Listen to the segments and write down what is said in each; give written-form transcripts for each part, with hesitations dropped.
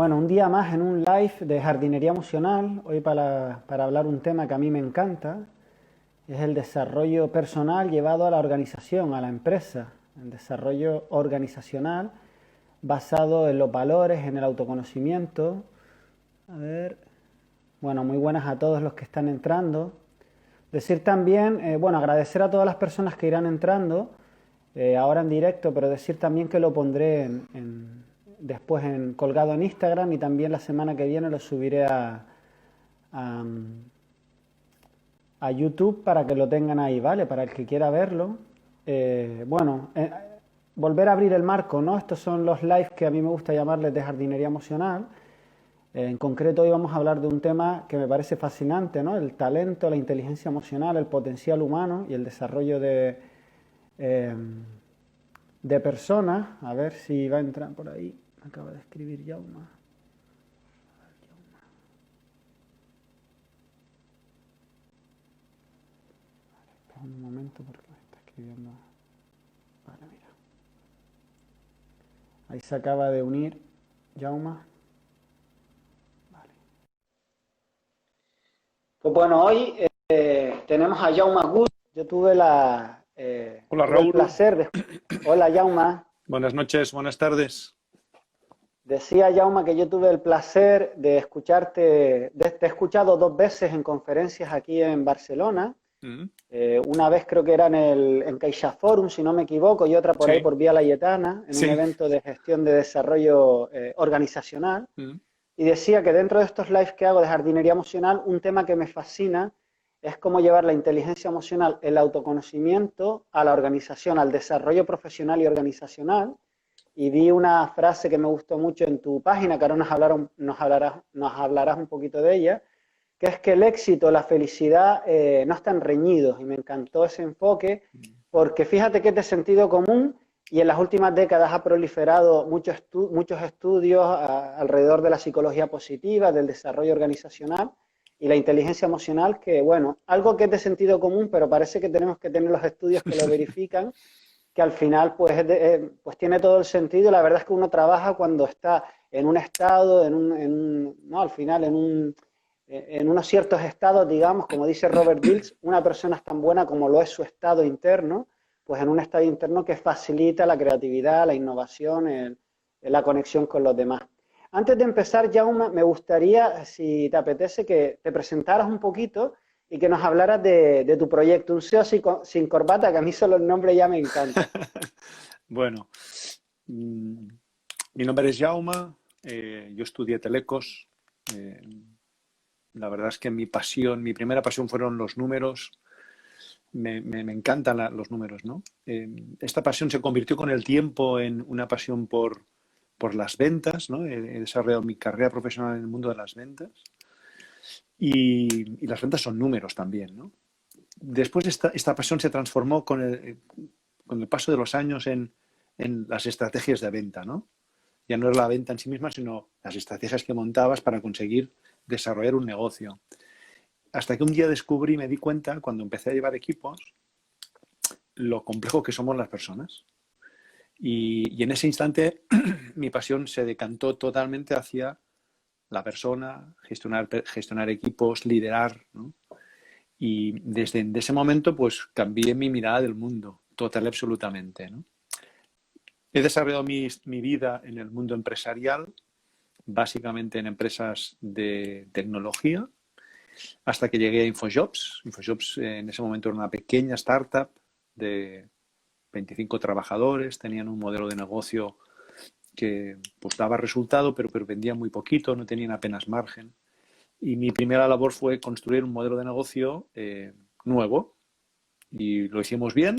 Bueno, un día más en un live de jardinería emocional, hoy para hablar un tema que a mí me encanta, es el desarrollo personal llevado a la organización, a la empresa, el desarrollo organizacional basado en los valores, en el autoconocimiento. A ver, bueno, muy buenas a todos los que están entrando. Decir también, bueno, agradecer a todas las personas que irán entrando ahora en directo, pero decir también que lo pondré después colgado en Instagram y también la semana que viene lo subiré a, a YouTube para que lo tengan ahí, ¿vale? Para el que quiera verlo. Bueno, volver a abrir el marco, ¿no? Estos son los lives que a mí me gusta llamarles de jardinería emocional. En concreto hoy vamos a hablar de un tema que me parece fascinante, ¿no? El talento, la inteligencia emocional, el potencial humano y el desarrollo eh, de personas. A ver si va a entrar por ahí. Acaba de escribir Jauma. Espera un momento porque me está escribiendo. Vale, mira. Ahí se acaba de unir Jauma. Pues bueno, hoy tenemos a Jaume Gus. Yo Hola tuve el Raúl, placer de... Hola Jaume. buenas noches, buenas tardes. Decía Jaume que yo tuve el placer de escucharte, te he escuchado dos veces en conferencias aquí en Barcelona. Una vez creo que era en CaixaForum, si no me equivoco, y otra por ahí Sí, por Vía Laietana, en un sí. evento de gestión de desarrollo organizacional. Y decía que dentro de estos lives que hago de jardinería emocional, un tema que me fascina es cómo llevar la inteligencia emocional, el autoconocimiento a la organización, al desarrollo profesional y organizacional. Y vi una frase que me gustó mucho en tu página, que ahora nos hablarás un poquito de ella, que es que el éxito, la felicidad no están reñidos. Y me encantó ese enfoque, porque fíjate que es de sentido común y en las últimas décadas ha proliferado muchos estudios alrededor de la psicología positiva, del desarrollo organizacional y la inteligencia emocional, que bueno, algo que es de sentido común, pero parece que tenemos que tener los estudios que lo verifican, que al final pues tiene todo el sentido. La verdad es que uno trabaja cuando está en un estado, no, al final en unos ciertos estados, digamos, como dice Robert Dilts, una persona es tan buena como lo es su estado interno, pues en un estado interno que facilita la creatividad, la innovación, la conexión con los demás. Antes de empezar, Jaume, me gustaría, si te apetece, que te presentaras un poquito y que nos hablaras de tu proyecto, un SEO sin corbata, que a mí solo el nombre ya me encanta. Bueno, mi nombre es Jaume, yo estudié Telecos. eh, la verdad es que mi primera pasión fueron los números. Me encantan los números, ¿no? Esta pasión se convirtió con el tiempo en una pasión por las ventas, ¿no? He desarrollado mi carrera profesional en el mundo de las ventas y las ventas son números también, ¿no? Después esta pasión se transformó con el paso de los años en las estrategias de venta, ¿no? Ya no es la venta en sí misma, sino las estrategias que montabas para conseguir desarrollar un negocio. Hasta que un día descubrí, me di cuenta, cuando empecé a llevar equipos, lo complejo que somos las personas. Y en ese instante mi pasión se decantó totalmente hacia la persona, gestionar equipos, liderar, ¿no? Y desde ese momento pues cambié mi mirada del mundo, total y absolutamente, ¿no? He desarrollado mi vida en el mundo empresarial, básicamente en empresas de tecnología, hasta que llegué a InfoJobs. InfoJobs en ese momento era una pequeña startup de 25 trabajadores, tenían un modelo de negocio que pues daba resultado, pero vendía muy poquito, no tenían apenas margen. Y mi primera labor fue construir un modelo de negocio nuevo, y lo hicimos bien.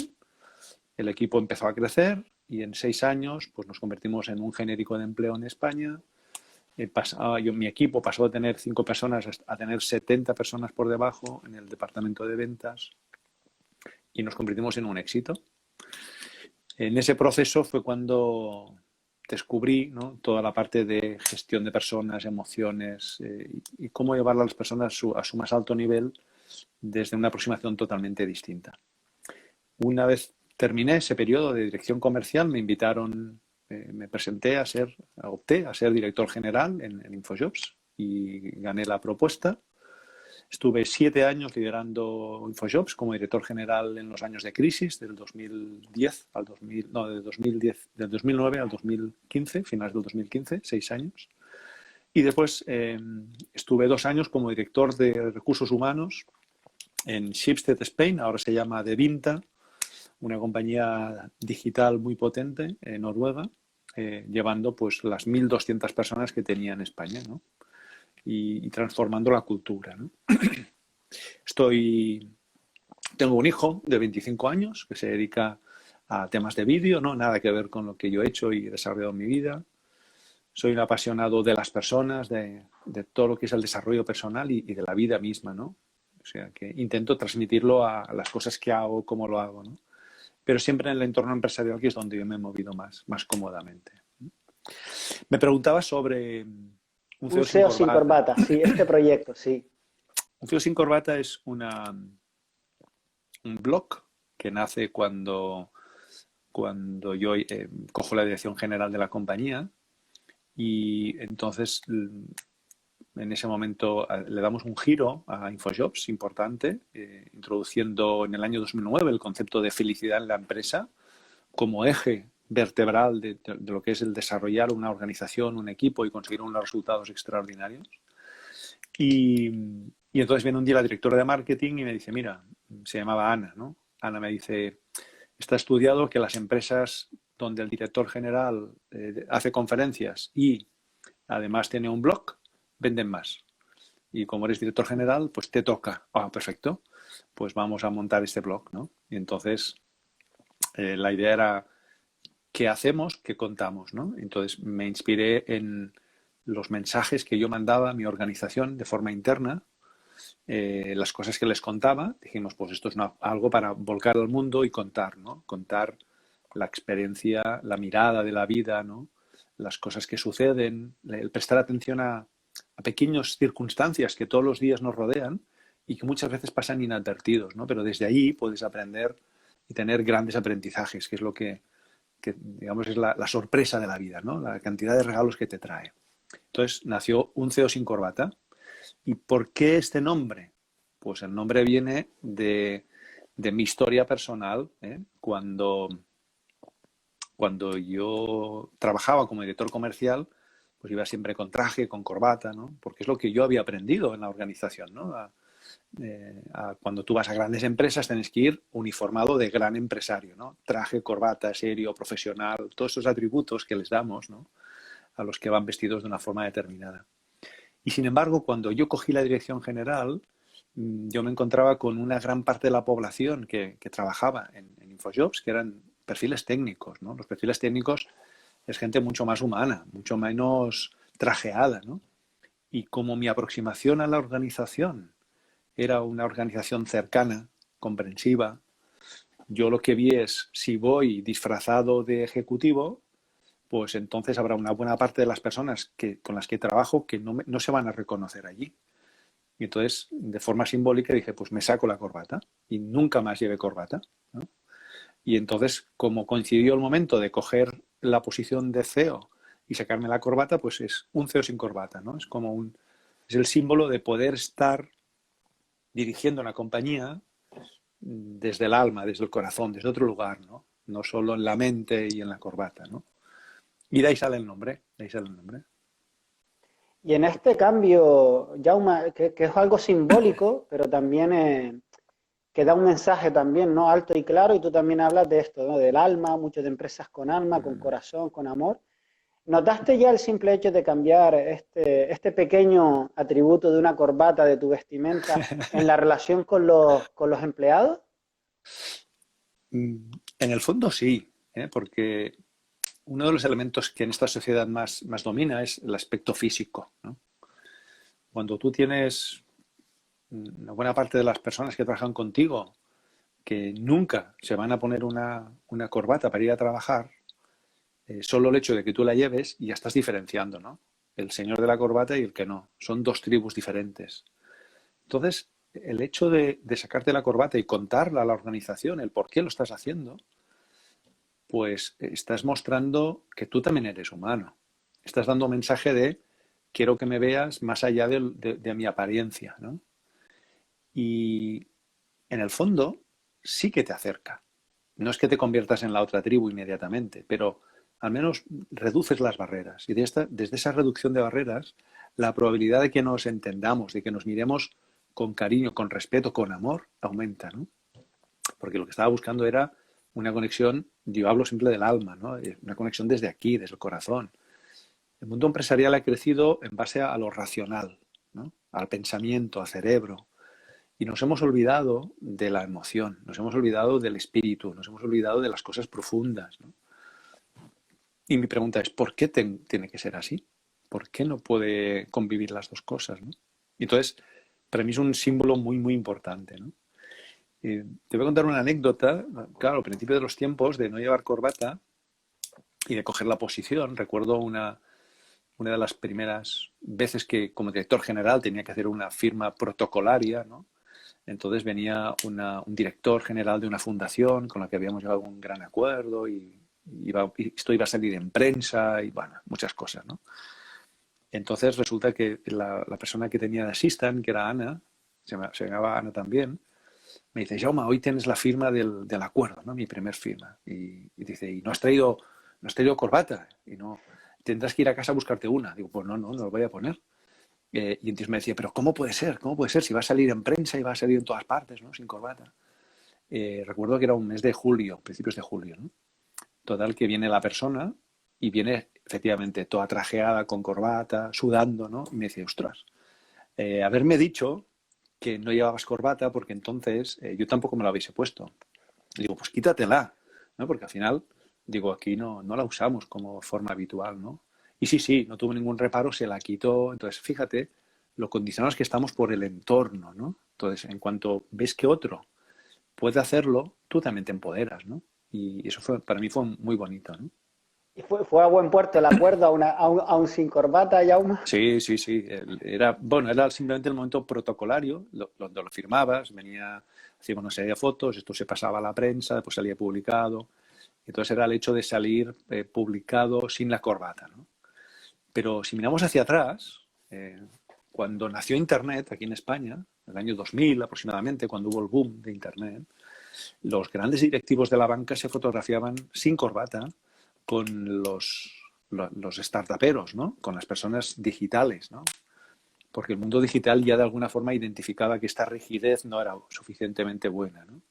El equipo empezó a crecer y en 6 años pues nos convertimos en un genérico de empleo en España. Mi equipo pasó de tener 5 personas a tener 70 personas por debajo en el departamento de ventas y nos convertimos en un éxito. En ese proceso fue cuando descubrí, ¿no?, toda la parte de gestión de personas, emociones y cómo llevar a las personas a su más alto nivel desde una aproximación totalmente distinta. Una vez terminé ese periodo de dirección comercial, me invitaron me opté a ser director general en InfoJobs y gané la propuesta. Estuve 7 años liderando InfoJobs como director general en los años de crisis, del 2010 al 2000, no, del 2009 al 2015, finales del 2015, 6 años. Y después estuve 2 años como director de recursos humanos en Schibsted Spain, ahora se llama Devinta, una compañía digital muy potente en Noruega, llevando pues las 1.200 personas que tenía en España, ¿no? Y transformando la cultura, ¿no? Tengo un hijo de 25 años que se dedica a temas de vídeo, ¿no? Nada que ver con lo que yo he hecho y he desarrollado en mi vida. Soy un apasionado de las personas, de todo lo que es el desarrollo personal y de la vida misma, ¿no? O sea, que intento transmitirlo a las cosas que hago, cómo lo hago, ¿no? Pero siempre en el entorno empresarial, que es donde yo me he movido más cómodamente. Me preguntaba sobre un CEO sin corbata. Sí, este proyecto, sí. Un CEO sin corbata es un blog que nace cuando yo cojo la dirección general de la compañía y entonces en ese momento le damos un giro a InfoJobs importante, introduciendo en el año 2009 el concepto de felicidad en la empresa como eje vertebral de lo que es el desarrollar una organización, un equipo y conseguir unos resultados extraordinarios. Y entonces viene un día la directora de marketing y me dice, mira, se llamaba Ana, ¿no? Ana me dice, está estudiado que las empresas donde el director general hace conferencias y además tiene un blog, venden más. Y como eres director general, pues te toca. Ah, perfecto. Pues vamos a montar este blog, ¿no? Y entonces la idea era qué hacemos, qué contamos, ¿no? Entonces me inspiré en los mensajes que yo mandaba a mi organización de forma interna, las cosas que les contaba. Dijimos, pues esto es algo para volcar al mundo y contar, ¿no? Contar la experiencia, la mirada de la vida, ¿no? Las cosas que suceden, el prestar atención a pequeñas circunstancias que todos los días nos rodean y que muchas veces pasan inadvertidos, ¿no? Pero desde ahí puedes aprender y tener grandes aprendizajes, que es lo que digamos, es la sorpresa de la vida, ¿no? La cantidad de regalos que te trae. Entonces nació Un CEO sin corbata. ¿Y por qué este nombre? Pues el nombre viene de mi historia personal, ¿eh? Cuando yo trabajaba como director comercial, pues iba siempre con traje, con corbata, ¿no? Porque es lo que yo había aprendido en la organización, ¿no? Cuando tú vas a grandes empresas tienes que ir uniformado de gran empresario, ¿no? Traje, corbata, serio, profesional, todos esos atributos que les damos, ¿no? A los que van vestidos de una forma determinada. Y sin embargo, cuando yo cogí la dirección general, yo me encontraba con una gran parte de la población que trabajaba en InfoJobs, que eran perfiles técnicos, ¿no? Los perfiles técnicos es gente mucho más humana, mucho menos trajeada, ¿no? Y como mi aproximación a la organización era una organización cercana, comprensiva, yo lo que vi es, si voy disfrazado de ejecutivo, pues entonces habrá una buena parte de las personas con las que trabajo que no se van a reconocer allí. Y entonces, de forma simbólica, dije, pues me saco la corbata y nunca más llevé corbata, ¿no? Y entonces, como coincidió el momento de coger la posición de CEO y sacarme la corbata, pues es un CEO sin corbata, ¿no? Es el símbolo de poder estar dirigiendo una compañía desde el alma, desde el corazón, desde otro lugar, ¿no? No solo en la mente y en la corbata, ¿no? Y de ahí sale el nombre, de ahí sale el nombre. Y en este cambio, Jaume, que es algo simbólico, pero también que da un mensaje también, ¿no? Alto y claro, y tú también hablas de esto, ¿no? Del alma, muchas de empresas con alma, con corazón, con amor. ¿Notaste ya el simple hecho de cambiar este pequeño atributo de una corbata de tu vestimenta en la relación con los empleados? En el fondo sí, porque uno de los elementos que en esta sociedad más domina es el aspecto físico, ¿no? Cuando tú tienes una buena parte de las personas que trabajan contigo que nunca se van a poner una corbata para ir a trabajar, solo el hecho de que tú la lleves ya estás diferenciando, ¿no? El señor de la corbata y el que no. Son dos tribus diferentes. Entonces, el hecho de sacarte la corbata y contarle a la organización el por qué lo estás haciendo, pues estás mostrando que tú también eres humano. Estás dando un mensaje de quiero que me veas más allá de mi apariencia, ¿no? Y en el fondo sí que te acerca. No es que te conviertas en la otra tribu inmediatamente, pero al menos reduces las barreras. Y desde esa reducción de barreras, la probabilidad de que nos entendamos, de que nos miremos con cariño, con respeto, con amor, aumenta, ¿no? Porque lo que estaba buscando era una conexión, yo hablo siempre del alma, ¿no? Una conexión desde aquí, desde el corazón. El mundo empresarial ha crecido en base a lo racional, ¿no? Al pensamiento, al cerebro. Y nos hemos olvidado de la emoción, nos hemos olvidado del espíritu, nos hemos olvidado de las cosas profundas, ¿no? Y mi pregunta es, ¿por qué tiene que ser así? ¿Por qué no puede convivir las dos cosas, ¿no? Y entonces, para mí es un símbolo muy, muy importante, ¿no? Te voy a contar una anécdota. Claro, al principio de los tiempos de no llevar corbata y de coger la posición, recuerdo una de las primeras veces que como director general tenía que hacer una firma protocolaria, ¿no? Entonces venía un director general de una fundación con la que habíamos llegado a un gran acuerdo y esto iba a salir en prensa y, bueno, muchas cosas, ¿no? Entonces resulta que la persona que tenía de assistant, que era Ana, se llamaba Ana también, me dice, Jaume, hoy tienes la firma del acuerdo, ¿no? Mi primer firma. Y dice, ¿y no has traído corbata? Y no, tendrás que ir a casa a buscarte una. Digo, pues no lo voy a poner. Y entonces me decía, pero ¿cómo puede ser? ¿Cómo puede ser si va a salir en prensa y va a salir en todas partes, ¿no? Sin corbata. Recuerdo que era un mes de julio, principios de julio, ¿no? Total, que viene la persona y viene efectivamente toda trajeada, con corbata, sudando, ¿no? Y me dice, ostras, haberme dicho que no llevabas corbata porque entonces yo tampoco me la hubiese puesto. Y digo, pues quítatela, ¿no? Porque al final, digo, aquí no la usamos como forma habitual, ¿no? Y sí, no tuvo ningún reparo, se la quitó. Entonces, fíjate lo condicionados que estamos por el entorno, ¿no? Entonces, en cuanto ves que otro puede hacerlo, tú también te empoderas, ¿no? Y eso para mí fue muy bonito, ¿no? ¿Y fue a buen puerto el acuerdo, aún sin corbata, Jaume? Sí. Era simplemente el momento protocolario, lo firmabas, hacíamos una serie de fotos, esto se pasaba a la prensa, después salía publicado. Entonces era el hecho de salir publicado sin la corbata, ¿no? Pero si miramos hacia atrás, cuando nació Internet aquí en España, en el año 2000 aproximadamente, cuando hubo el boom de Internet, los grandes directivos de la banca se fotografiaban sin corbata con los startuperos, ¿no? Con las personas digitales, ¿no? Porque el mundo digital ya de alguna forma identificaba que esta rigidez no era suficientemente buena, ¿no?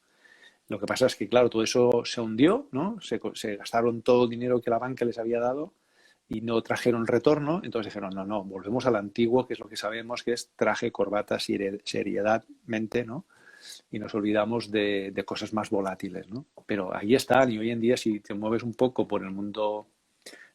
Lo que pasa es que, claro, todo eso se hundió, ¿no? Se gastaron todo el dinero que la banca les había dado y no trajeron retorno. Entonces dijeron, no, volvemos al antiguo, que es lo que sabemos, que es traje, corbata, seriedadmente, ¿no? Y nos olvidamos de cosas más volátiles, ¿no? Pero ahí están, y hoy en día si te mueves un poco por el mundo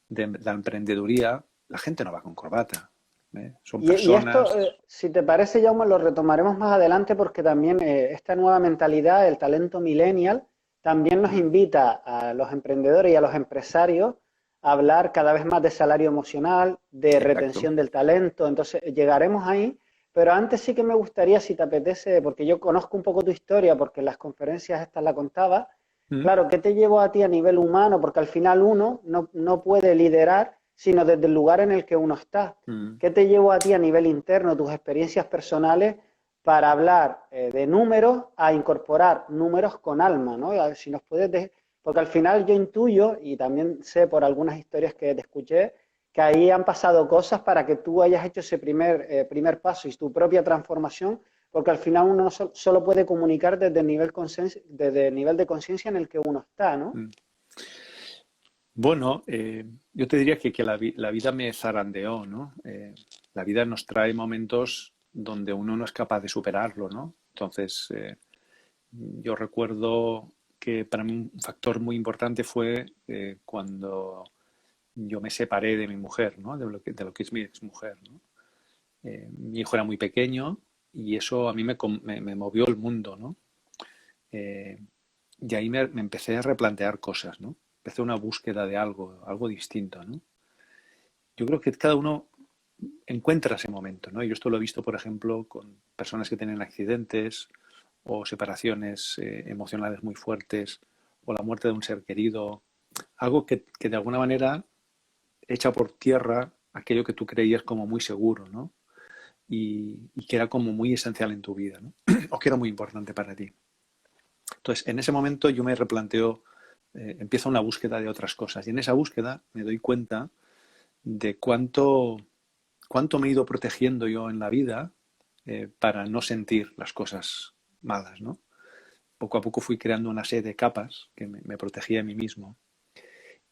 de la emprendeduría, la gente no va con corbata, ¿eh? Son Y esto, personas... si te parece, Jaume, lo retomaremos más adelante porque también esta nueva mentalidad, el talento millennial, también nos invita a los emprendedores y a los empresarios a hablar cada vez más de salario emocional, de Exacto. retención del talento. Entonces, llegaremos ahí. Pero antes sí que me gustaría, si te apetece, porque yo conozco un poco tu historia, porque en las conferencias estas la contaba, Mm. claro, ¿qué te llevó a ti a nivel humano? Porque al final uno no puede liderar, sino desde el lugar en el que uno está. Mm. ¿Qué te llevó a ti a nivel interno, tus experiencias personales, para hablar de números a incorporar números con alma, ¿no? A ver si nos puedes porque al final yo intuyo, y también sé por algunas historias que te escuché, que ahí han pasado cosas para que tú hayas hecho ese primer paso y tu propia transformación, porque al final uno solo puede comunicar desde el nivel de conciencia en el que uno está, ¿no? Mm. Bueno, yo te diría que la vida me zarandeó, ¿no? La vida nos trae momentos donde uno no es capaz de superarlo, ¿no? Entonces, yo recuerdo que para mí un factor muy importante fue cuando yo me separé de mi mujer, ¿no? De lo que es mi exmujer, ¿no? Mi hijo era muy pequeño y eso a mí me movió el mundo, ¿no? Eh, y ahí me empecé a replantear cosas, ¿no? Empecé una búsqueda de algo distinto, ¿no? Yo creo que cada uno encuentra ese momento, ¿no? Yo esto lo he visto, por ejemplo, con personas que tienen accidentes o separaciones emocionales muy fuertes o la muerte de un ser querido. algo que de alguna manera echa por tierra aquello que tú creías como muy seguro, ¿no? Y que era como muy esencial en tu vida, ¿no? O que era muy importante para ti. Entonces, en ese momento yo me replanteo, empiezo una búsqueda de otras cosas. Y en esa búsqueda me doy cuenta de cuánto me he ido protegiendo yo en la vida para no sentir las cosas malas, ¿no? Poco a poco fui creando una serie de capas que me protegía a mí mismo.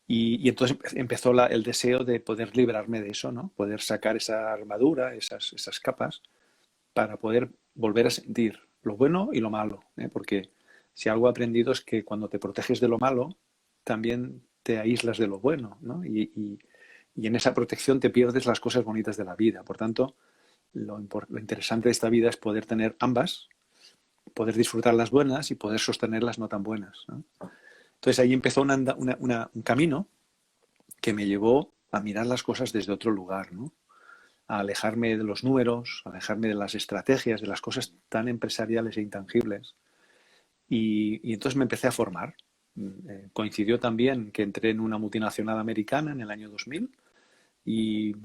Y entonces empezó el deseo de poder librarme de eso, ¿no? Poder sacar esa armadura, esas capas, para poder volver a sentir lo bueno y lo malo, ¿eh? Porque si algo he aprendido es que cuando te proteges de lo malo, también te aíslas de lo bueno, ¿no? Y en esa protección te pierdes las cosas bonitas de la vida. Por tanto, lo interesante de esta vida es poder tener ambas, poder disfrutar las buenas y poder sostener las no tan buenas, ¿no? Entonces ahí empezó un camino que me llevó a mirar las cosas desde otro lugar, ¿no? A alejarme de los números, a alejarme de las estrategias, de las cosas tan empresariales e intangibles. Y entonces me empecé a formar. Coincidió también que entré en una multinacional americana en el año 2000 y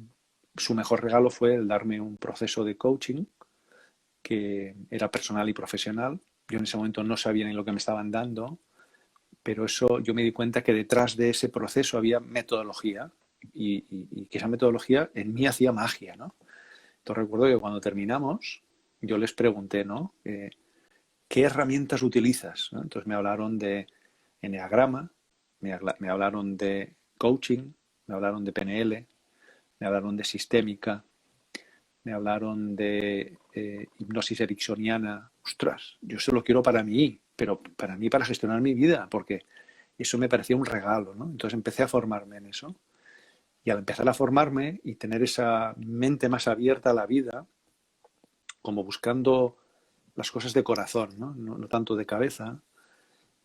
su mejor regalo fue el darme un proceso de coaching que era personal y profesional. Yo en ese momento no sabía ni lo que me estaban dando, pero eso yo me di cuenta que detrás de ese proceso había metodología y que esa metodología en mí hacía magia, ¿no? Entonces recuerdo que cuando terminamos yo les pregunté, ¿no? ¿Qué herramientas utilizas? ¿No? Entonces me hablaron de enneagrama, me hablaron de coaching, me hablaron de PNL, me hablaron de sistémica, me hablaron de hipnosis ericksoniana. Ostras, yo eso lo quiero para mí, pero para mí, para gestionar mi vida, porque eso me parecía un regalo, ¿no? Entonces empecé a formarme en eso. Y al empezar a formarme y tener esa mente más abierta a la vida, como buscando las cosas de corazón, ¿no? No tanto de cabeza,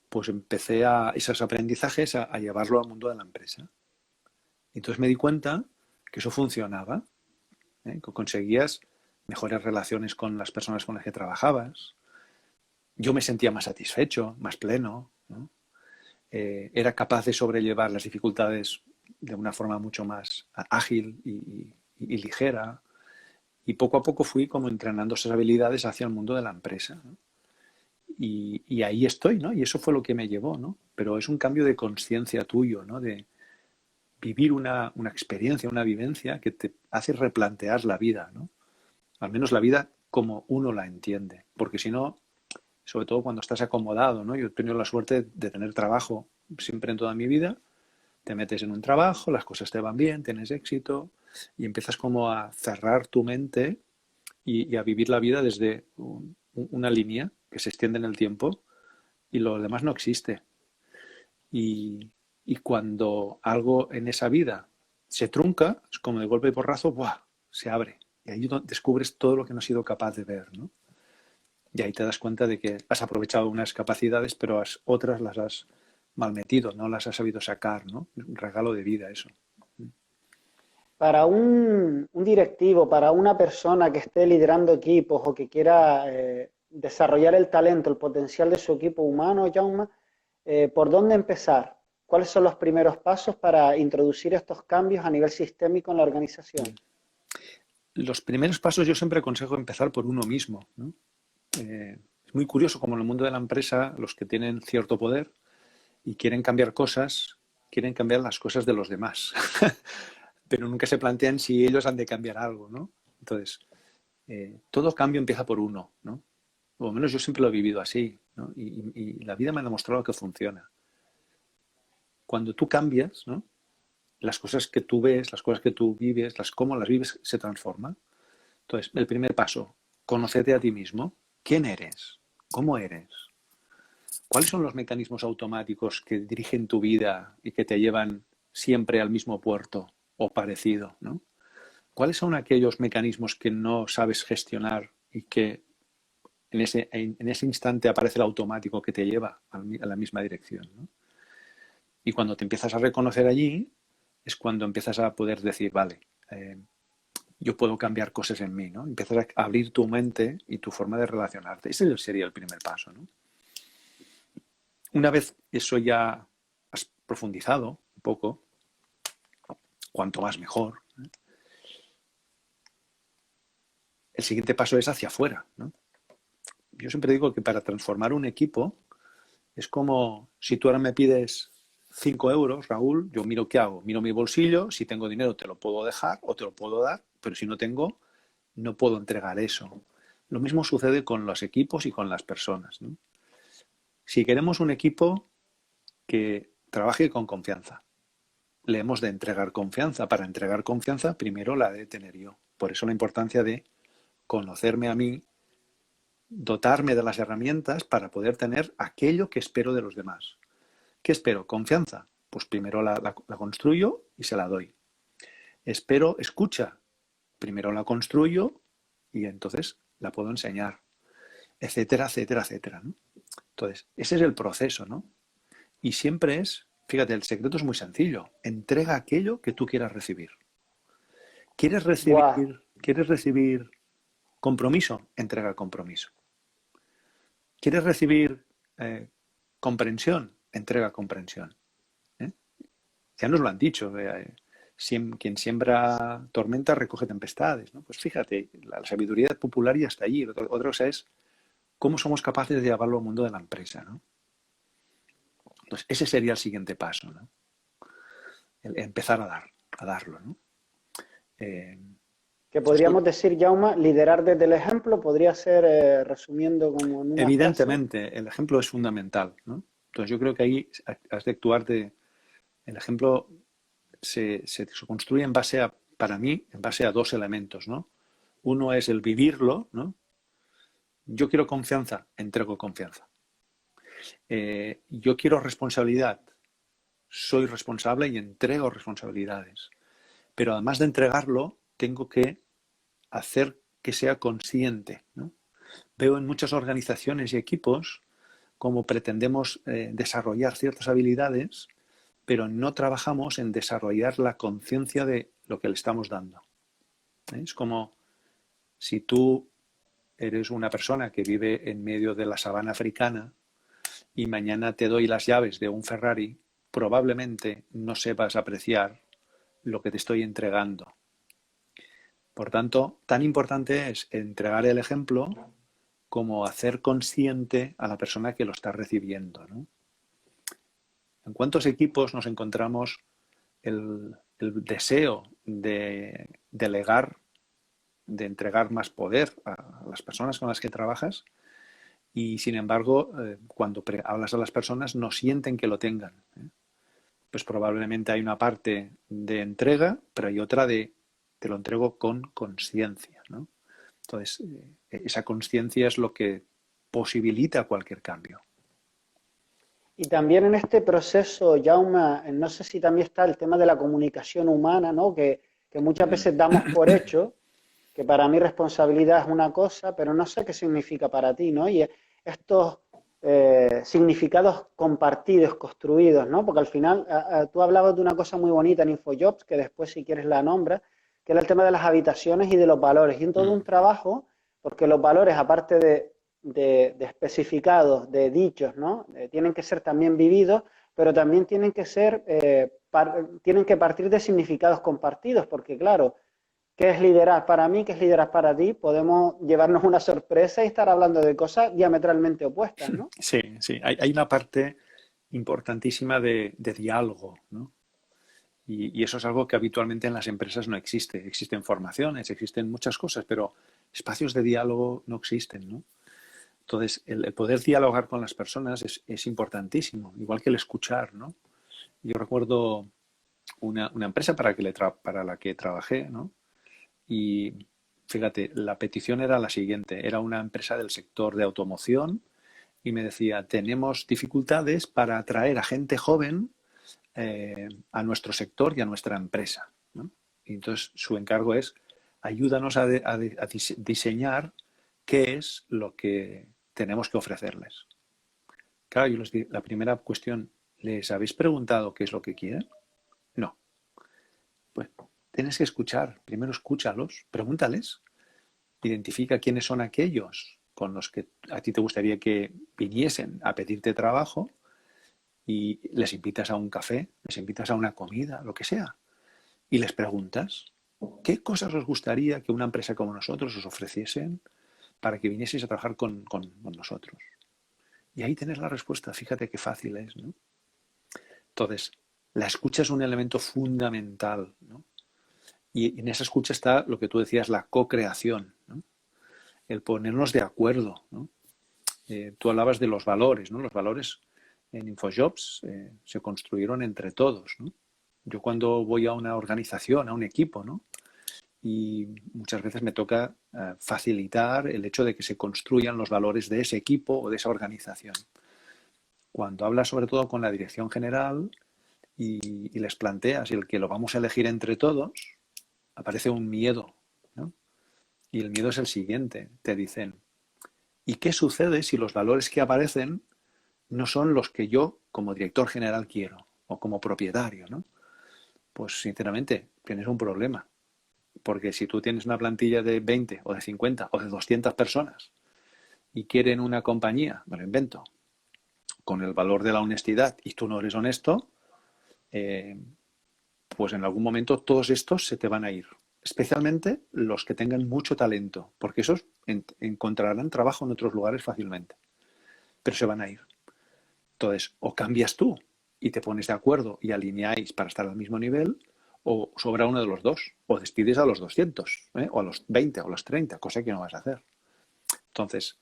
pues empecé a esos aprendizajes a llevarlo al mundo de la empresa. Entonces me di cuenta que eso funcionaba, ¿eh? Que conseguías mejores relaciones con las personas con las que trabajabas. Yo me sentía más satisfecho, más pleno, ¿no? Era capaz de sobrellevar las dificultades de una forma mucho más ágil y ligera. Y poco a poco fui como entrenando esas habilidades hacia el mundo de la empresa, ¿no? Y ahí estoy, ¿no? Y eso fue lo que me llevó, ¿no? Pero es un cambio de conciencia tuyo, ¿no? De vivir una experiencia, una vivencia que te hace replantear la vida, ¿no? Al menos la vida como uno la entiende. Porque si no, sobre todo cuando estás acomodado, ¿no? Yo he tenido la suerte de tener trabajo siempre en toda mi vida. Te metes en un trabajo, las cosas te van bien, tienes éxito y empiezas como a cerrar tu mente y a vivir la vida desde una línea que se extiende en el tiempo y lo demás no existe. Y cuando algo en esa vida se trunca, es como de golpe y porrazo, ¡buah!, se abre. Y ahí descubres todo lo que no has sido capaz de ver, ¿no? Y ahí te das cuenta de que has aprovechado unas capacidades, pero otras las has mal metido, no las has sabido sacar, ¿no? Es un regalo de vida eso. Para un directivo, para una persona que esté liderando equipos o que quiera desarrollar el talento, el potencial de su equipo humano, Jaume, ¿por dónde empezar? ¿Cuáles son los primeros pasos para introducir estos cambios a nivel sistémico en la organización? Los primeros pasos yo siempre aconsejo empezar por uno mismo, ¿no? Es muy curioso como en el mundo de la empresa los que tienen cierto poder y quieren cambiar cosas, quieren cambiar las cosas de los demás, pero nunca se plantean si ellos han de cambiar algo, ¿no? Entonces, todo cambio empieza por uno, ¿no? O al menos yo siempre lo he vivido así, ¿no? Y la vida me ha demostrado que funciona. Cuando tú cambias, ¿no? Las cosas que tú ves, las cosas que tú vives, cómo las vives, se transforman. Entonces, el primer paso, conócete a ti mismo. ¿Quién eres? ¿Cómo eres? ¿Cuáles son los mecanismos automáticos que dirigen tu vida y que te llevan siempre al mismo puerto o parecido, ¿no? ¿Cuáles son aquellos mecanismos que no sabes gestionar y que en ese instante aparece el automático que te lleva a la misma dirección, ¿no? Y cuando te empiezas a reconocer allí, es cuando empiezas a poder decir, vale, yo puedo cambiar cosas en mí, ¿no? Empiezas a abrir tu mente y tu forma de relacionarte. Ese sería el primer paso, ¿no? Una vez eso ya has profundizado un poco, cuanto más mejor. El siguiente paso es hacia afuera, ¿no? Yo siempre digo que para transformar un equipo es como si tú ahora me pides 5 euros, Raúl, yo miro qué hago, miro mi bolsillo, si tengo dinero te lo puedo dejar o te lo puedo dar, pero si no tengo, no puedo entregar eso. Lo mismo sucede con los equipos y con las personas, ¿no? Si queremos un equipo que trabaje con confianza, le hemos de entregar confianza. Para entregar confianza, primero la he de tener yo. Por eso la importancia de conocerme a mí, dotarme de las herramientas para poder tener aquello que espero de los demás. ¿Qué espero? Confianza. Pues primero la construyo y se la doy. Espero escucha. Primero la construyo y entonces la puedo enseñar. Etcétera, etcétera, etcétera, ¿no? Entonces, ese es el proceso, ¿no? Y siempre es, fíjate, el secreto es muy sencillo. Entrega aquello que tú quieras recibir. Wow. ¿Quieres recibir compromiso? Entrega compromiso. ¿Quieres recibir comprensión? Entrega comprensión. ¿Eh? Ya nos lo han dicho. Quien siembra tormenta recoge tempestades, ¿no? Pues fíjate, la sabiduría popular ya está allí. Otra cosa es cómo somos capaces de llevarlo al mundo de la empresa, ¿no? Entonces, ese sería el siguiente paso, ¿no? Empezar a darlo, ¿no? Que podríamos decir, Jaume, liderar desde el ejemplo, podría ser, resumiendo como en una frase. Evidentemente, el ejemplo es fundamental, ¿no? Entonces, yo creo que ahí has de actuar el ejemplo se construye en base a, para mí, en base a dos elementos, ¿no? Uno es el vivirlo, ¿no? Yo quiero confianza, entrego confianza. Yo quiero responsabilidad, soy responsable y entrego responsabilidades. Pero además de entregarlo, tengo que hacer que sea consciente, ¿no? Veo en muchas organizaciones y equipos cómo pretendemos desarrollar ciertas habilidades, pero no trabajamos en desarrollar la conciencia de lo que le estamos dando. Es como si tú eres una persona que vive en medio de la sabana africana y mañana te doy las llaves de un Ferrari, probablemente no sepas apreciar lo que te estoy entregando. Por tanto, tan importante es entregar el ejemplo como hacer consciente a la persona que lo está recibiendo, ¿no? ¿En cuántos equipos nos encontramos el deseo de delegar, de entregar más poder a las personas con las que trabajas? Y sin embargo, cuando hablas a las personas no sienten que lo tengan, ¿eh? Pues probablemente hay una parte de entrega, pero hay otra de te lo entrego con conciencia, ¿no? Entonces, esa conciencia es lo que posibilita cualquier cambio. Y también en este proceso, Jaume, no sé si también está el tema de la comunicación humana, ¿no? Que muchas veces damos por hecho, que para mí responsabilidad es una cosa, pero no sé qué significa para ti, ¿no? Y estos significados compartidos, construidos, ¿no? Porque al final tú hablabas de una cosa muy bonita en InfoJobs, que después si quieres la nombras, que era el tema de las habitaciones y de los valores. Y en todo un trabajo, porque los valores, aparte de especificados, de dichos, ¿no? Tienen que ser también vividos, pero también tienen que ser, tienen que partir de significados compartidos, porque claro, ¿qué es liderar para mí? ¿Qué es liderar para ti? Podemos llevarnos una sorpresa y estar hablando de cosas diametralmente opuestas, ¿no? Sí, sí. Hay una parte importantísima de diálogo, ¿no? Y eso es algo que habitualmente en las empresas no existe. Existen formaciones, existen muchas cosas, pero espacios de diálogo no existen, ¿no? Entonces, el poder dialogar con las personas es importantísimo, igual que el escuchar, ¿no? Yo recuerdo una empresa para la que trabajé, ¿no? Y fíjate, la petición era la siguiente. Era una empresa del sector de automoción y me decía, tenemos dificultades para atraer a gente joven a nuestro sector y a nuestra empresa, ¿no? Y entonces su encargo es ayúdanos a diseñar qué es lo que tenemos que ofrecerles. Claro, yo les digo, la primera cuestión, ¿les habéis preguntado qué es lo que quieren? No. Pues tienes que escuchar. Primero escúchalos, pregúntales, identifica quiénes son aquellos con los que a ti te gustaría que viniesen a pedirte trabajo y les invitas a un café, les invitas a una comida, lo que sea, y les preguntas, ¿qué cosas os gustaría que una empresa como nosotros os ofreciesen para que vinieseis a trabajar con nosotros? Y ahí tenés la respuesta, fíjate qué fácil es, ¿no? Entonces, la escucha es un elemento fundamental, ¿no? Y en esa escucha está lo que tú decías, la co-creación, ¿no? El ponernos de acuerdo, ¿no? Tú hablabas de los valores, ¿no? Los valores en InfoJobs se construyeron entre todos, ¿no? Yo cuando voy a una organización, a un equipo, ¿no? Y muchas veces me toca facilitar el hecho de que se construyan los valores de ese equipo o de esa organización. Cuando hablas sobre todo con la dirección general y les planteas el que lo vamos a elegir entre todos, aparece un miedo, ¿no? Y el miedo es el siguiente. Te dicen, ¿y qué sucede si los valores que aparecen no son los que yo como director general quiero o como propietario, ¿no? Pues sinceramente tienes un problema. Porque si tú tienes una plantilla de 20 o de 50 o de 200 personas y quieren una compañía, me lo invento, con el valor de la honestidad y tú no eres honesto, pues en algún momento todos estos se te van a ir. Especialmente los que tengan mucho talento, porque esos encontrarán trabajo en otros lugares fácilmente, pero se van a ir. Entonces, o cambias tú y te pones de acuerdo y alineáis para estar al mismo nivel, o sobra uno de los dos, o despides a los 200, o a los 20, o a los 30, cosa que no vas a hacer. Entonces,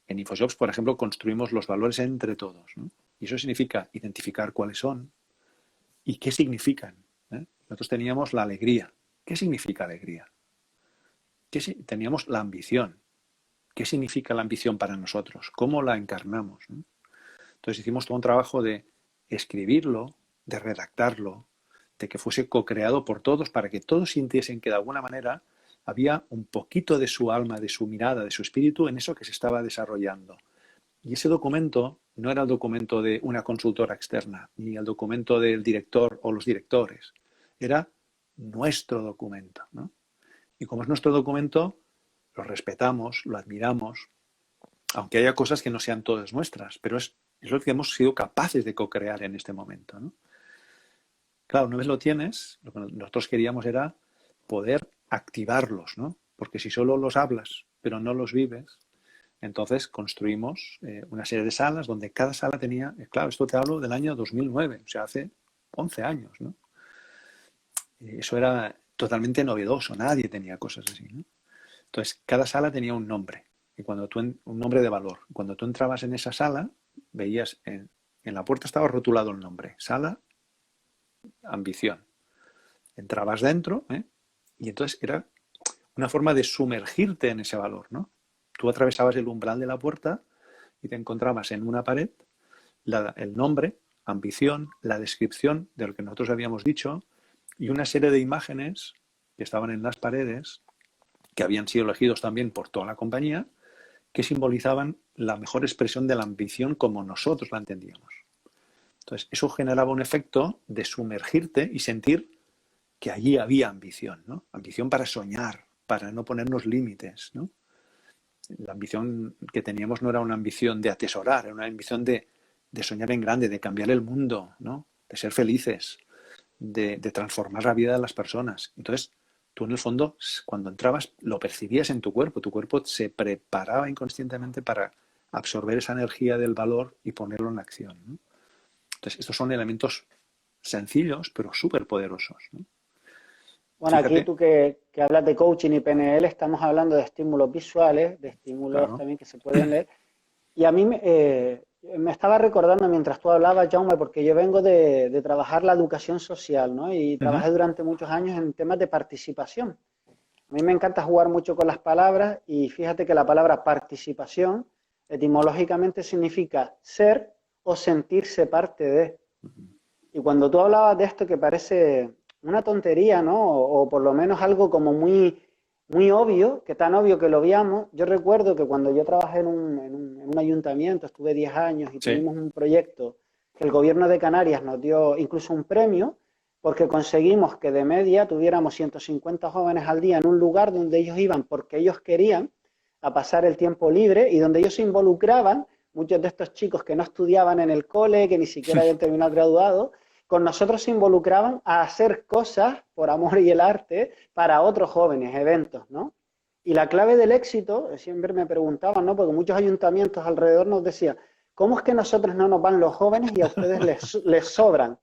en InfoJobs, por ejemplo, construimos los valores entre todos, ¿no? Y eso significa identificar cuáles son y qué significan. Nosotros teníamos la alegría. ¿Qué significa alegría? Teníamos la ambición. ¿Qué significa la ambición para nosotros? ¿Cómo la encarnamos, ¿no? Entonces hicimos todo un trabajo de escribirlo, de redactarlo, de que fuese co-creado por todos para que todos sintiesen que de alguna manera había un poquito de su alma, de su mirada, de su espíritu en eso que se estaba desarrollando. Y ese documento no era el documento de una consultora externa, ni el documento del director o los directores. Era nuestro documento, ¿no? Y como es nuestro documento, lo respetamos, lo admiramos, aunque haya cosas que no sean todas nuestras, pero es lo que hemos sido capaces de co-crear en este momento, ¿no? Claro, una vez lo tienes, lo que nosotros queríamos era poder activarlos, ¿no? Porque si solo los hablas, pero no los vives, entonces construimos una serie de salas donde cada sala tenía, claro, esto te hablo del año 2009, o sea, hace 11 años, ¿no? Eso era totalmente novedoso, nadie tenía cosas así, ¿no? Entonces, cada sala tenía un nombre, y cuando un nombre de valor. Cuando tú entrabas en esa sala, veías, en la puerta estaba rotulado el nombre, sala ambición. Entrabas dentro, y entonces era una forma de sumergirte en ese valor, ¿no? Tú atravesabas el umbral de la puerta y te encontrabas en una pared el nombre, ambición, la descripción de lo que nosotros habíamos dicho y una serie de imágenes que estaban en las paredes, que habían sido elegidos también por toda la compañía, que simbolizaban la mejor expresión de la ambición como nosotros la entendíamos. Entonces, eso generaba un efecto de sumergirte y sentir que allí había ambición, ¿no? Ambición para soñar, para no ponernos límites, ¿no? La ambición que teníamos no era una ambición de atesorar, era una ambición de soñar en grande, de cambiar el mundo, ¿no? De ser felices, de transformar la vida de las personas. Entonces, tú en el fondo, cuando entrabas, lo percibías en tu cuerpo se preparaba inconscientemente para absorber esa energía del valor y ponerlo en acción, ¿no? Entonces, estos son elementos sencillos, pero súper poderosos, ¿no? Bueno, Fíjate, aquí tú que hablas de coaching y PNL, estamos hablando de estímulos visuales, de estímulos claro. también que se pueden leer. Y a mí me estaba recordando mientras tú hablabas, Jaume, porque yo vengo de trabajar la educación social, ¿no? Y trabajé durante muchos años en temas de participación. A mí me encanta jugar mucho con las palabras y fíjate que la palabra participación etimológicamente significa ser o sentirse parte de. Y cuando tú hablabas de esto que parece una tontería, ¿no? O por lo menos algo como muy, muy obvio, que tan obvio que lo veamos. Yo recuerdo que cuando yo trabajé en un ayuntamiento, estuve 10 años y Sí. tuvimos un proyecto que el gobierno de Canarias nos dio incluso un premio, porque conseguimos que de media tuviéramos 150 jóvenes al día en un lugar donde ellos iban porque ellos querían a pasar el tiempo libre y donde ellos se involucraban muchos de estos chicos que no estudiaban en el cole, que ni siquiera habían terminado el graduado, con nosotros se involucraban a hacer cosas por amor y el arte para otros jóvenes, eventos, ¿no? Y la clave del éxito, siempre me preguntaban, ¿no? Porque muchos ayuntamientos alrededor nos decían, ¿cómo es que a nosotros no nos van los jóvenes y a ustedes les sobran?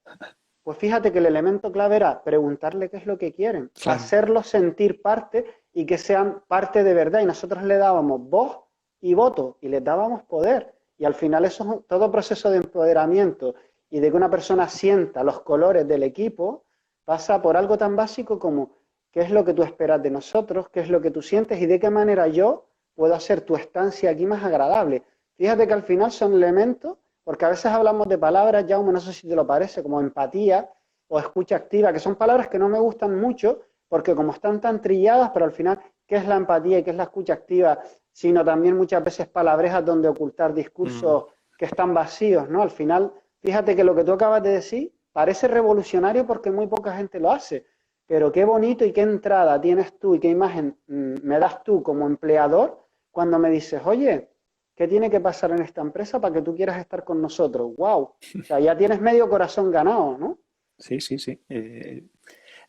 Pues fíjate que el elemento clave era preguntarle qué es lo que quieren, Claro. hacerlos sentir parte y que sean parte de verdad. Y nosotros le dábamos voz y voto y les dábamos poder. Y al final eso es todo proceso de empoderamiento y de que una persona sienta los colores del equipo, pasa por algo tan básico como qué es lo que tú esperas de nosotros, qué es lo que tú sientes y de qué manera yo puedo hacer tu estancia aquí más agradable. Fíjate que al final son elementos, porque a veces hablamos de palabras, Jaume, no sé si te lo parece, como empatía o escucha activa, que son palabras que no me gustan mucho, porque como están tan trilladas, pero al final, ¿qué es la empatía y qué es la escucha activa? Sino también muchas veces palabrejas donde ocultar discursos que están vacíos, ¿no? Al final, fíjate que lo que tú acabas de decir parece revolucionario porque muy poca gente lo hace, pero qué bonito y qué entrada tienes tú y qué imagen me das tú como empleador cuando me dices, oye, ¿qué tiene que pasar en esta empresa para que tú quieras estar con nosotros? ¡Wow! O sea, ya tienes medio corazón ganado, ¿no? Sí, sí, sí.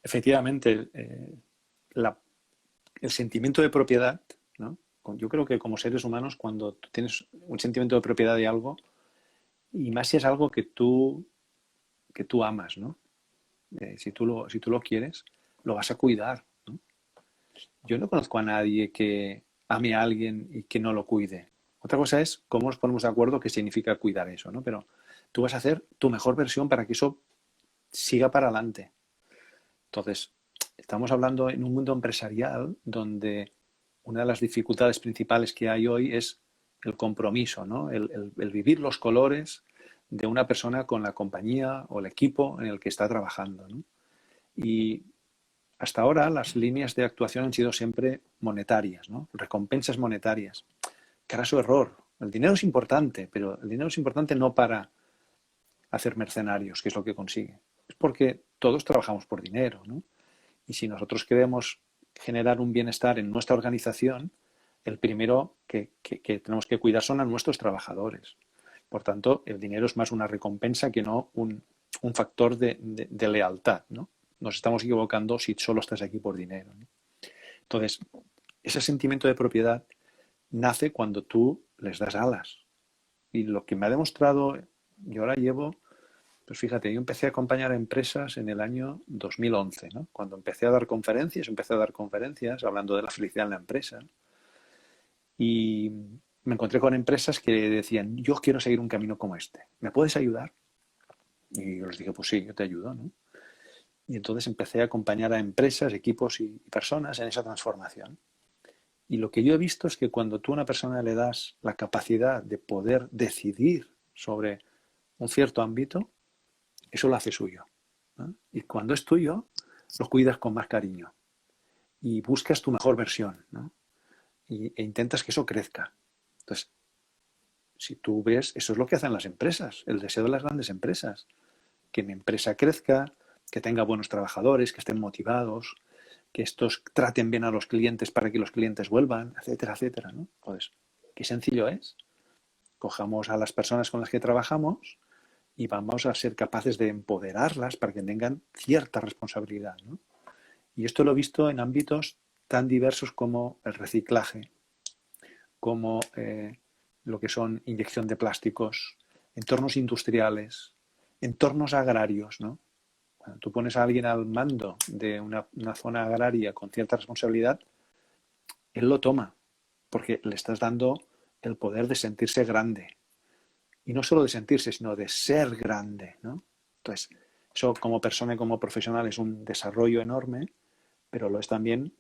Efectivamente, el sentimiento de propiedad, ¿no? Yo creo que como seres humanos, cuando tú tienes un sentimiento de propiedad de algo, y más si es algo que tú amas, ¿no? Si tú lo quieres, lo vas a cuidar, ¿no? Yo no conozco a nadie que ame a alguien y que no lo cuide. Otra cosa es cómo nos ponemos de acuerdo qué significa cuidar eso, ¿no? Pero tú vas a hacer tu mejor versión para que eso siga para adelante. Entonces, estamos hablando en un mundo empresarial donde una de las dificultades principales que hay hoy es el compromiso, ¿no? El vivir los colores de una persona con la compañía o el equipo en el que está trabajando, ¿no? Y hasta ahora las líneas de actuación han sido siempre monetarias, ¿no? Recompensas monetarias. Craso error. El dinero es importante, pero el dinero es importante no para hacer mercenarios, que es lo que consigue. Es porque todos trabajamos por dinero, ¿no? Y si nosotros queremos generar un bienestar en nuestra organización, el primero que tenemos que cuidar son a nuestros trabajadores. Por tanto, el dinero es más una recompensa que no un factor de lealtad, ¿no? Nos estamos equivocando si solo estás aquí por dinero, ¿no? Entonces, ese sentimiento de propiedad nace cuando tú les das alas. Y lo que me ha demostrado, yo ahora llevo, pues fíjate, yo empecé a acompañar a empresas en el año 2011, ¿no? Cuando empecé a dar conferencias hablando de la felicidad en la empresa. Y me encontré con empresas que decían, yo quiero seguir un camino como este, ¿me puedes ayudar? Y yo les dije, pues sí, yo te ayudo, ¿no? Y entonces empecé a acompañar a empresas, equipos y personas en esa transformación. Y lo que yo he visto es que cuando tú a una persona le das la capacidad de poder decidir sobre un cierto ámbito, eso lo hace suyo, ¿no? Y cuando es tuyo, lo cuidas con más cariño y buscas tu mejor versión, ¿no? E intentas que eso crezca. Entonces, si tú ves, eso es lo que hacen las empresas, el deseo de las grandes empresas, que mi empresa crezca, que tenga buenos trabajadores, que estén motivados, que estos traten bien a los clientes para que los clientes vuelvan, etcétera, etcétera, ¿no? Pues, qué sencillo es. Cojamos a las personas con las que trabajamos y vamos a ser capaces de empoderarlas para que tengan cierta responsabilidad, ¿no? Y esto lo he visto en ámbitos tan diversos como el reciclaje, como lo que son inyección de plásticos, entornos industriales, entornos agrarios, ¿no? Cuando tú pones a alguien al mando de una zona agraria con cierta responsabilidad, él lo toma, porque le estás dando el poder de sentirse grande. Y no solo de sentirse, sino de ser grande, ¿no? Entonces, eso como persona y como profesional es un desarrollo enorme, pero lo es también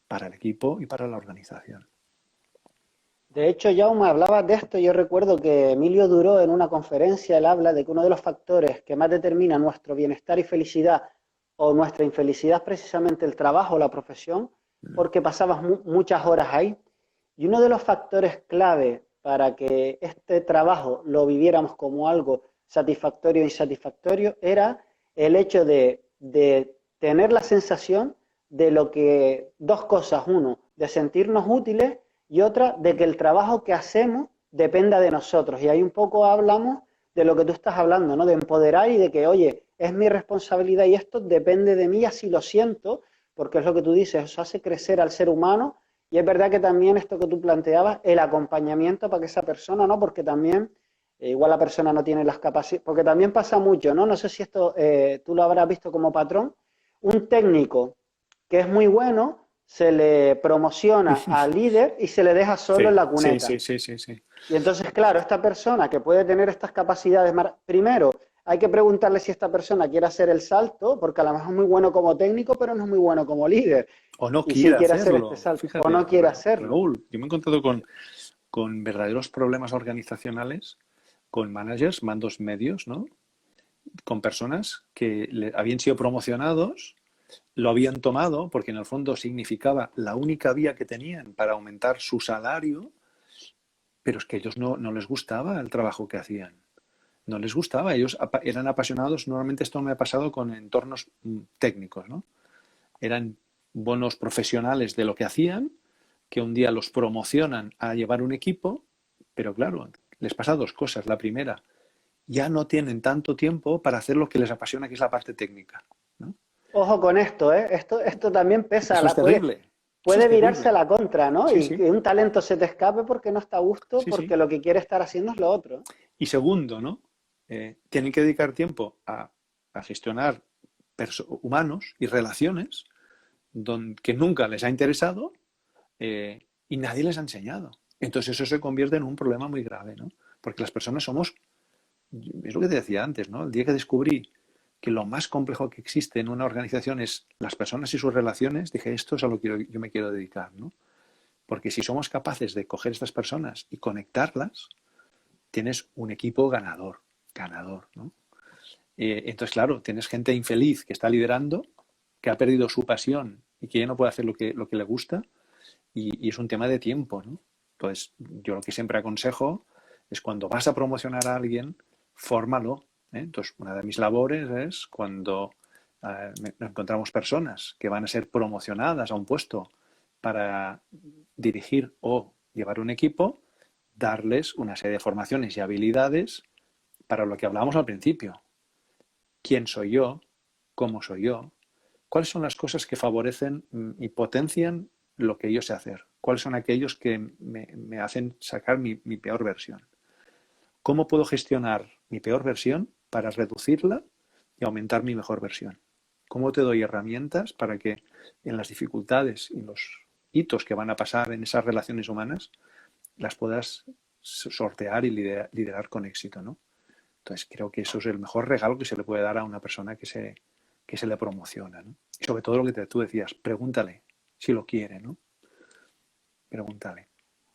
para el equipo y para la organización. De hecho, Jaume, hablabas de esto. Yo recuerdo que Emilio Duró en una conferencia, él habla de que uno de los factores que más determina nuestro bienestar y felicidad o nuestra infelicidad es precisamente el trabajo o la profesión, porque pasabas muchas horas ahí. Y uno de los factores clave para que este trabajo lo viviéramos como algo satisfactorio e insatisfactorio era el hecho de tener la sensación de lo que, dos cosas, uno, de sentirnos útiles y otra, de que el trabajo que hacemos dependa de nosotros. Y ahí un poco hablamos de lo que tú estás hablando, ¿no? De empoderar y de que, oye, es mi responsabilidad y esto depende de mí, así lo siento, porque es lo que tú dices, eso hace crecer al ser humano. Y es verdad que también esto que tú planteabas, el acompañamiento para que esa persona, ¿no? Porque también, igual la persona no tiene las capacidades, porque también pasa mucho, ¿no? No sé si esto tú lo habrás visto como patrón, un técnico que es muy bueno, se le promociona a líder y se le deja solo Sí, en la sí, cuneta. sí, sí, sí, sí. Y entonces, claro, esta persona que puede tener estas capacidades, primero, hay que preguntarle si esta persona quiere hacer el salto, porque a lo mejor es muy bueno como técnico, pero no es muy bueno como líder. O no Y si quiere quiere hacer este hacerlo. salto, o Fíjate, no quiere hacerlo. Raúl, yo me he encontrado con verdaderos problemas organizacionales, con managers, mandos medios, ¿no? Con personas que habían sido promocionados, lo habían tomado porque en el fondo significaba la única vía que tenían para aumentar su salario, pero es que a ellos no les gustaba el trabajo que hacían. No les gustaba, ellos eran apasionados. Normalmente esto me ha pasado con entornos técnicos, ¿no? Eran buenos profesionales de lo que hacían, que un día los promocionan a llevar un equipo, pero claro, les pasa dos cosas. La primera, ya no tienen tanto tiempo para hacer lo que les apasiona, que es la parte técnica, ¿no? Ojo con esto, ¿eh? Esto también pesa, Eso es terrible, eso puede es virarse a terrible. la contra, ¿no? Sí, Y sí, que un talento se te escape porque no está a gusto, sí, porque sí. lo que quiere estar haciendo es lo otro. Y segundo, ¿no? Tienen que dedicar tiempo a gestionar humanos y relaciones que nunca les ha interesado, y nadie les ha enseñado. Entonces eso se convierte en un problema muy grave, ¿no? Porque las personas somos, es lo que te decía antes, ¿no? El día que descubrí que lo más complejo que existe en una organización es las personas y sus relaciones, dije, esto es a lo que yo me quiero dedicar, ¿no? Porque si somos capaces de coger estas personas y conectarlas, tienes un equipo ganador, ganador, ¿no? Entonces, claro, tienes gente infeliz que está liderando, que ha perdido su pasión y que ya no puede hacer lo que le gusta, y es un tema de tiempo, ¿no? Entonces, yo lo que siempre aconsejo es cuando vas a promocionar a alguien, fórmalo, ¿eh? Entonces, una de mis labores es cuando nos encontramos personas que van a ser promocionadas a un puesto para dirigir o llevar un equipo, darles una serie de formaciones y habilidades para lo que hablábamos al principio. ¿Quién soy yo? ¿Cómo soy yo? ¿Cuáles son las cosas que favorecen y potencian lo que yo sé hacer? ¿Cuáles son aquellos que me hacen sacar mi peor versión? ¿Cómo puedo gestionar mi peor versión para reducirla y aumentar mi mejor versión? ¿Cómo te doy herramientas para que en las dificultades y los hitos que van a pasar en esas relaciones humanas las puedas sortear y liderar con éxito, ¿no? Entonces creo que eso es el mejor regalo que se le puede dar a una persona que se le promociona, ¿no? Y sobre todo lo que tú decías, pregúntale si lo quiere, ¿no? Pregúntale.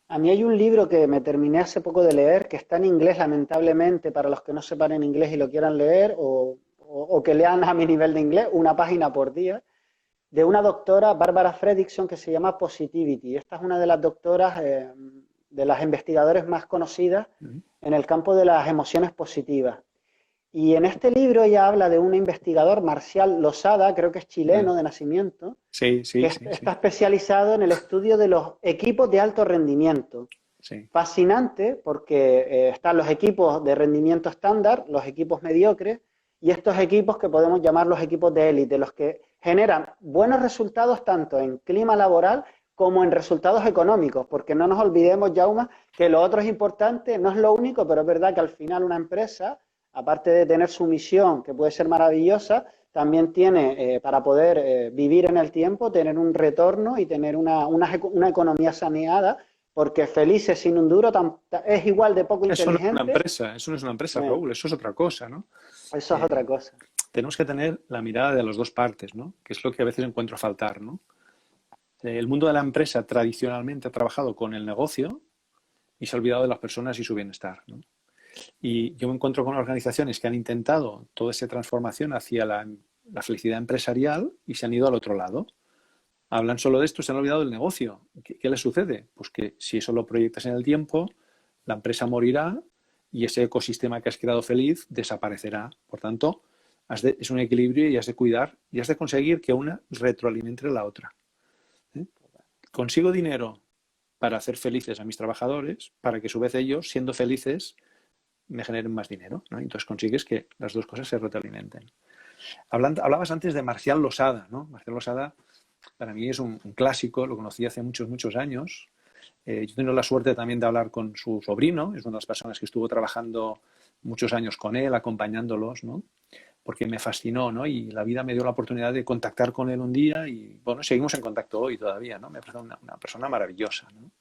A mí hay un libro que me terminé hace poco de leer, que está en inglés, lamentablemente, para los que no sepan en inglés y lo quieran leer, o que lean a mi nivel de inglés, una página por día, de una doctora, Barbara Fredrickson, que se llama Positivity. Esta es una de las doctoras, de las investigadoras más conocidas en el campo de las emociones positivas. Y en este libro ella habla de un investigador, Marcial Losada, creo que es chileno de nacimiento, Sí, que sí, sí, sí. está especializado en el estudio de los equipos de alto rendimiento. Sí. Fascinante porque están los equipos de rendimiento estándar, los equipos mediocres y estos equipos que podemos llamar los equipos de élite, los que generan buenos resultados tanto en clima laboral como en resultados económicos, porque no nos olvidemos, Jaume, que lo otro es importante, no es lo único, pero es verdad que al final una empresa, aparte de tener su misión, que puede ser maravillosa, también tiene, para poder vivir en el tiempo, tener un retorno y tener una economía saneada, porque felices sin un duro es igual de poco Eso no es una inteligente. empresa, eso no es una empresa, Raúl, eso es otra cosa, ¿no? Eso es otra cosa. Tenemos que tener la mirada de las dos partes, ¿no? Que es lo que a veces encuentro faltar, ¿no? El mundo de la empresa tradicionalmente ha trabajado con el negocio y se ha olvidado de las personas y su bienestar, ¿no? Y yo me encuentro con organizaciones que han intentado toda esa transformación hacia la felicidad empresarial y se han ido al otro lado. Hablan solo de esto, se han olvidado del negocio. ¿Qué les sucede? Pues que si eso lo proyectas en el tiempo, la empresa morirá y ese ecosistema que has creado feliz desaparecerá. Por tanto, es un equilibrio y has de cuidar y has de conseguir que una retroalimente a la otra. ¿Eh? ¿Consigo dinero? para hacer felices a mis trabajadores, para que a su vez ellos, siendo felices, me generen más dinero, ¿no? Entonces consigues que las dos cosas se retroalimenten. Hablabas antes de Marcial Losada, ¿no? Marcial Losada para mí es un clásico, lo conocí hace muchos, muchos años. Yo he tenido la suerte también de hablar con su sobrino, es una de las personas que estuvo trabajando muchos años con él, acompañándolos, ¿no? Porque me fascinó, ¿no? Y la vida me dio la oportunidad de contactar con él un día y, bueno, seguimos en contacto hoy todavía, ¿no? Me parece una persona maravillosa, ¿no?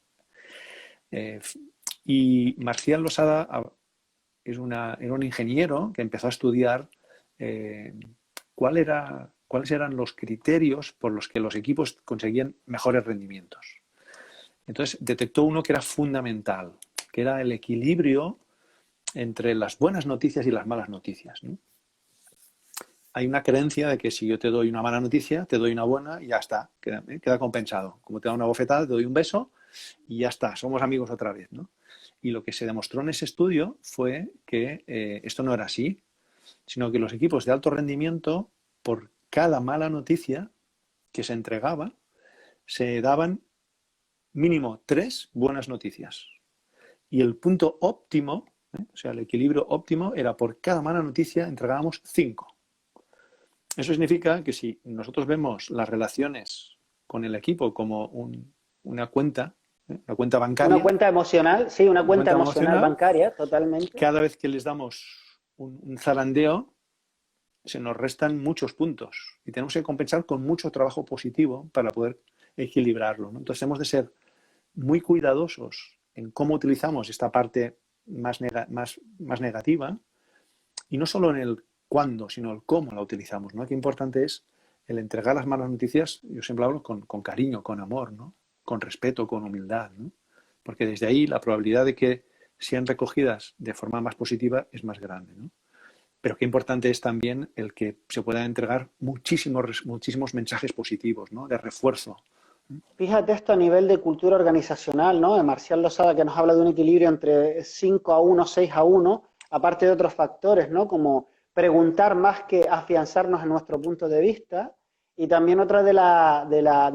Y Marcial Losada era un ingeniero que empezó a estudiar cuáles eran los criterios por los que los equipos conseguían mejores rendimientos. Entonces detectó uno que era fundamental, que era el equilibrio entre las buenas noticias y las malas noticias, ¿no? Hay una creencia de que si yo te doy una mala noticia, te doy una buena y ya está, queda compensado. Como te da una bofetada, te doy un beso y ya está, somos amigos otra vez, ¿no? Y lo que se demostró en ese estudio fue que esto no era así, sino que los equipos de alto rendimiento, por cada mala noticia que se entregaba, se daban mínimo 3 buenas noticias. Y el punto óptimo, o sea, el equilibrio óptimo, era por cada mala noticia entregábamos 5. Eso significa que si nosotros vemos las relaciones con el equipo como una cuenta bancaria. Una cuenta emocional, sí, una cuenta emocional bancaria, totalmente. Cada vez que les damos un zarandeo, se nos restan muchos puntos y tenemos que compensar con mucho trabajo positivo para poder equilibrarlo, ¿no? Entonces hemos de ser muy cuidadosos en cómo utilizamos esta parte más negativa y no solo en el cuándo, sino el cómo la utilizamos, ¿no? Qué importante es el entregar las malas noticias, yo siempre hablo con cariño, con amor, ¿no? Con respeto, con humildad, ¿no? Porque desde ahí la probabilidad de que sean recogidas de forma más positiva es más grande, ¿no? Pero qué importante es también el que se puedan entregar muchísimos mensajes positivos, ¿no? De refuerzo. Fíjate esto a nivel de cultura organizacional, ¿no? De Marcial Losada, que nos habla de un equilibrio entre 5-1, 6-1, aparte de otros factores, ¿no? Como preguntar más que afianzarnos en nuestro punto de vista. Y también otra de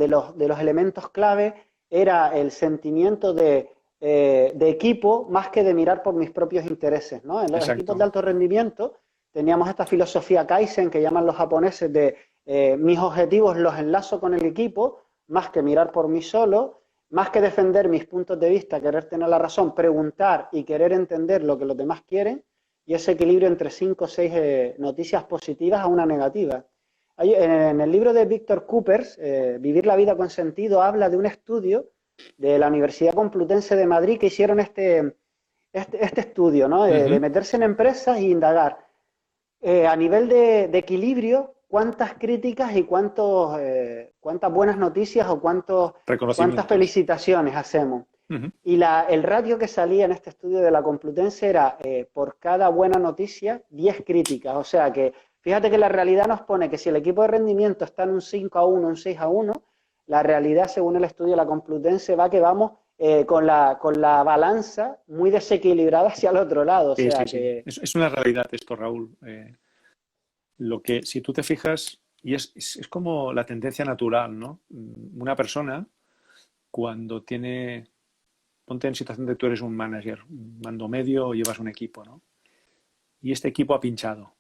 los elementos clave era el sentimiento de equipo más que de mirar por mis propios intereses, ¿no? En los Exacto. equipos de alto rendimiento teníamos esta filosofía Kaizen que llaman los japoneses de mis objetivos los enlazo con el equipo, más que mirar por mí solo, más que defender mis puntos de vista, querer tener la razón, preguntar y querer entender lo que los demás quieren, y ese equilibrio entre 5 o 6 noticias positivas a una negativa. En el libro de Víctor Coopers, Vivir la vida con sentido, habla de un estudio de la Universidad Complutense de Madrid que hicieron este estudio, ¿no? De meterse en empresas e indagar. A nivel de equilibrio, ¿cuántas críticas y cuántas buenas noticias o cuántas felicitaciones hacemos? Y el ratio que salía en este estudio de la Complutense era por cada buena noticia, 10 críticas. O sea que, fíjate que la realidad nos pone que si el equipo de rendimiento está en un 5-1, un 6-1, la realidad, según el estudio de la Complutense, va que vamos con la balanza muy desequilibrada hacia el otro lado. O sea que... Es una realidad esto, Raúl. Lo que, si tú te fijas, y es como la tendencia natural, ¿no? Una persona, cuando ponte en situación de que tú eres un manager, un mando medio o llevas un equipo, ¿no? Y este equipo ha pinchado.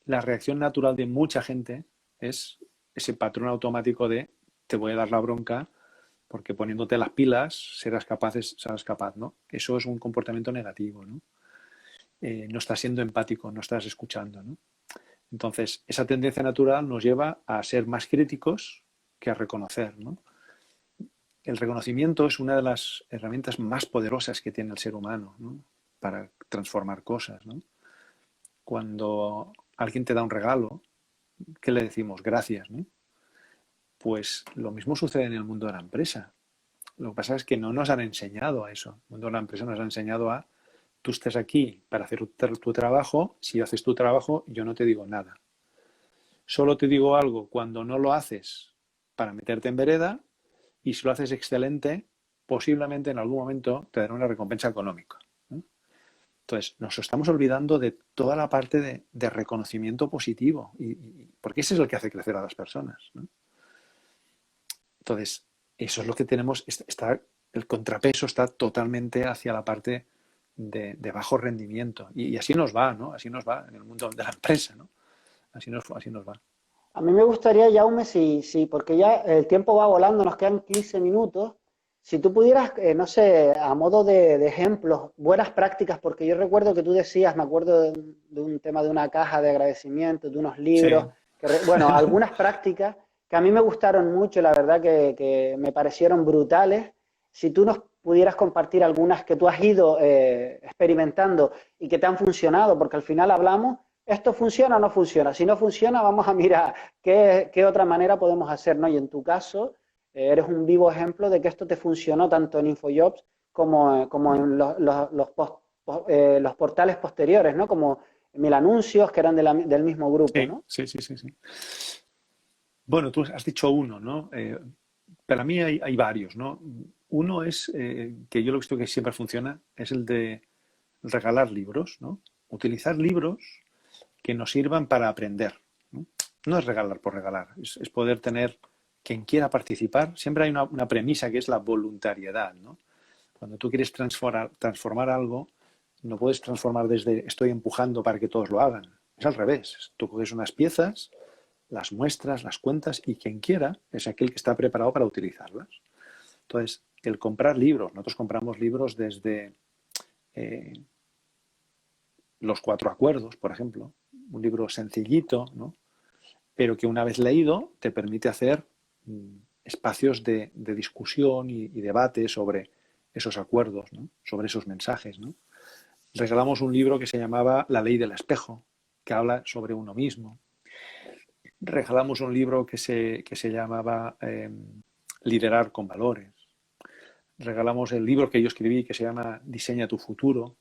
La reacción natural de mucha gente es ese patrón automático de te voy a dar la bronca porque poniéndote las pilas serás capaz, ¿no? Eso es un comportamiento negativo, ¿no? No estás siendo empático, no estás escuchando, ¿no? Entonces, esa tendencia natural nos lleva a ser más críticos que a reconocer, ¿no? El reconocimiento es una de las herramientas más poderosas que tiene el ser humano, ¿no? Para transformar cosas, ¿no? Cuando alguien te da un regalo, ¿qué le decimos? Gracias, ¿no? Pues lo mismo sucede en el mundo de la empresa. Lo que pasa es que no nos han enseñado a eso. El mundo de la empresa nos ha enseñado a tú estás aquí para hacer tu trabajo, si haces tu trabajo yo no te digo nada. Solo te digo algo cuando no lo haces para meterte en vereda y si lo haces excelente, posiblemente en algún momento te dará una recompensa económica, ¿no? Entonces, nos estamos olvidando de toda la parte de reconocimiento positivo, porque ese es el que hace crecer a las personas, ¿no? Entonces, eso es lo que tenemos, está el contrapeso está totalmente hacia la parte de bajo rendimiento. Y así nos va, ¿no? Así nos va en el mundo de la empresa, ¿no? Así nos va. A mí me gustaría, Jaume, porque ya el tiempo va volando, nos quedan 15 minutos. Si tú pudieras, no sé, a modo de ejemplos, buenas prácticas, porque yo recuerdo que tú decías, me acuerdo de un tema de una caja de agradecimiento, de unos libros, Sí. bueno, algunas prácticas que a mí me gustaron mucho, la verdad que me parecieron brutales. Si tú nos pudieras compartir algunas que tú has ido experimentando y que te han funcionado, porque al final hablamos, ¿esto funciona o no funciona? Si no funciona, vamos a mirar qué otra manera podemos hacer, ¿no? Y en tu caso, eres un vivo ejemplo de que esto te funcionó tanto en InfoJobs como en los portales posteriores, ¿no? Como Mil Anuncios, que eran del mismo grupo, Sí, ¿no? sí, sí, sí, sí. Bueno, tú has dicho uno, ¿no? Para mí hay varios, ¿no? Uno es, que yo lo he visto que siempre funciona, es el de regalar libros, ¿no? Utilizar libros que nos sirvan para aprender, ¿no? No es regalar por regalar, es poder tener quien quiera participar. Siempre hay una premisa que es la voluntariedad, ¿no? Cuando tú quieres transformar algo, no puedes transformar desde estoy empujando para que todos lo hagan. Es al revés. Tú coges unas piezas, las muestras, las cuentas y quien quiera es aquel que está preparado para utilizarlas. Entonces, el comprar libros, nosotros compramos libros desde eh, Los Cuatro Acuerdos, por ejemplo, un libro sencillito, ¿no? Pero que una vez leído te permite hacer espacios de discusión y debate sobre esos acuerdos, ¿no? Sobre esos mensajes, ¿no? Regalamos un libro que se llamaba La ley del espejo, que habla sobre uno mismo. Regalamos un libro que se llamaba Liderar con valores. Regalamos el libro que yo escribí que se llama Diseña tu futuro.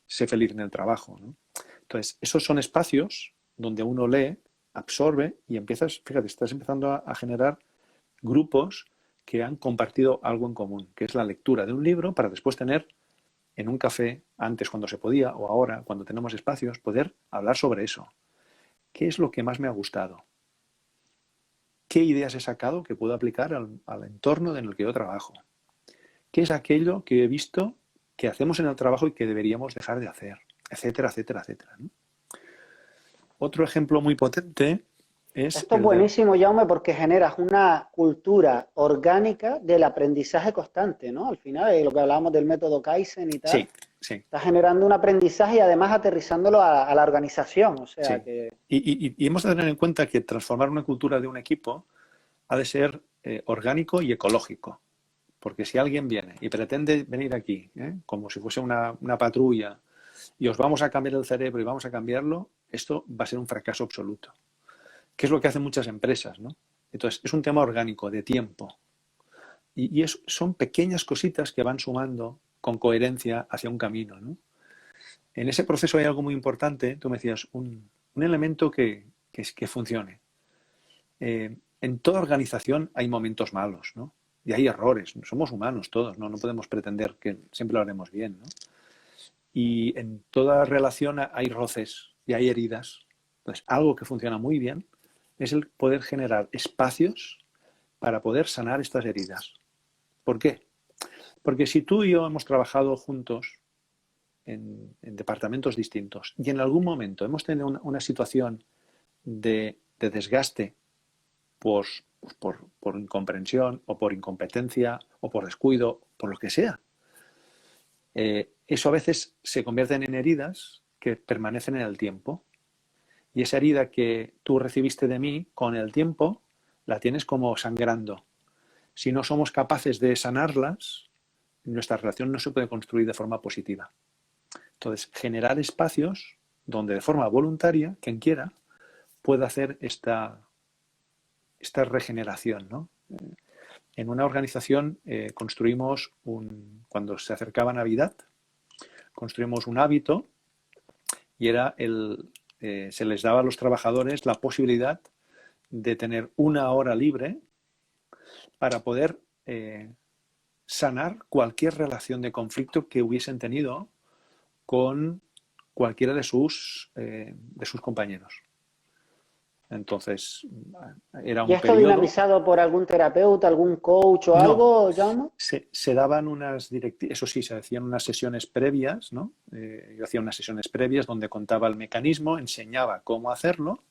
Sé feliz en el trabajo, ¿no? Entonces, esos son espacios donde uno lee, absorbe y empiezas, fíjate, estás empezando a generar grupos que han compartido algo en común, que es la lectura de un libro para después tener en un café, antes cuando se podía o ahora cuando tenemos espacios, poder hablar sobre eso. ¿Qué es lo que más me ha gustado? ¿Qué ideas he sacado que puedo aplicar al entorno en el que yo trabajo? ¿Qué es aquello que he visto que hacemos en el trabajo y que deberíamos dejar de hacer? Etcétera, etcétera, etcétera, ¿no? Otro ejemplo muy potente es Esto es el de... buenísimo, Jaume, porque generas una cultura orgánica del aprendizaje constante, ¿no? Al final, lo que hablábamos del método Kaizen y tal, Sí, sí, está generando un aprendizaje y además aterrizándolo a la organización, o sea sí. que... Y hemos de tener en cuenta que transformar una cultura de un equipo ha de ser orgánico y ecológico. Porque si alguien viene y pretende venir aquí, como si fuese una patrulla, y os vamos a cambiar el cerebro y vamos a cambiarlo, esto va a ser un fracaso absoluto. ¿Qué es lo que hacen muchas empresas, ¿no? Entonces, es un tema orgánico, de tiempo. Son pequeñas cositas que van sumando con coherencia hacia un camino, ¿no? En ese proceso hay algo muy importante, tú me decías, un elemento que funcione. En toda organización hay momentos malos, ¿no? Y hay errores. Somos humanos todos, ¿no? No podemos pretender que siempre lo haremos bien, ¿no? Y en toda relación hay roces y hay heridas. Entonces, algo que funciona muy bien es el poder generar espacios para poder sanar estas heridas. ¿Por qué? Porque si tú y yo hemos trabajado juntos en departamentos distintos y en algún momento hemos tenido una situación de desgaste por incomprensión o por incompetencia o por descuido, por lo que sea, eso a veces se convierten en heridas que permanecen en el tiempo. Y esa herida que tú recibiste de mí, con el tiempo, la tienes como sangrando. Si no somos capaces de sanarlas, nuestra relación no se puede construir de forma positiva. Entonces, generar espacios donde de forma voluntaria, quien quiera, pueda hacer esta regeneración, ¿no? En una organización construimos cuando se acercaba Navidad, construimos un hábito y era se les daba a los trabajadores la posibilidad de tener una hora libre para poder sanar cualquier relación de conflicto que hubiesen tenido con cualquiera de sus compañeros. Entonces, era ¿Y un esto periodo... dinamizado por algún terapeuta, algún coach o No, algo, Jaume? se daban unas directivas, eso sí, se hacían unas sesiones previas, ¿no? Yo hacía unas sesiones previas donde contaba el mecanismo, enseñaba cómo hacerlo,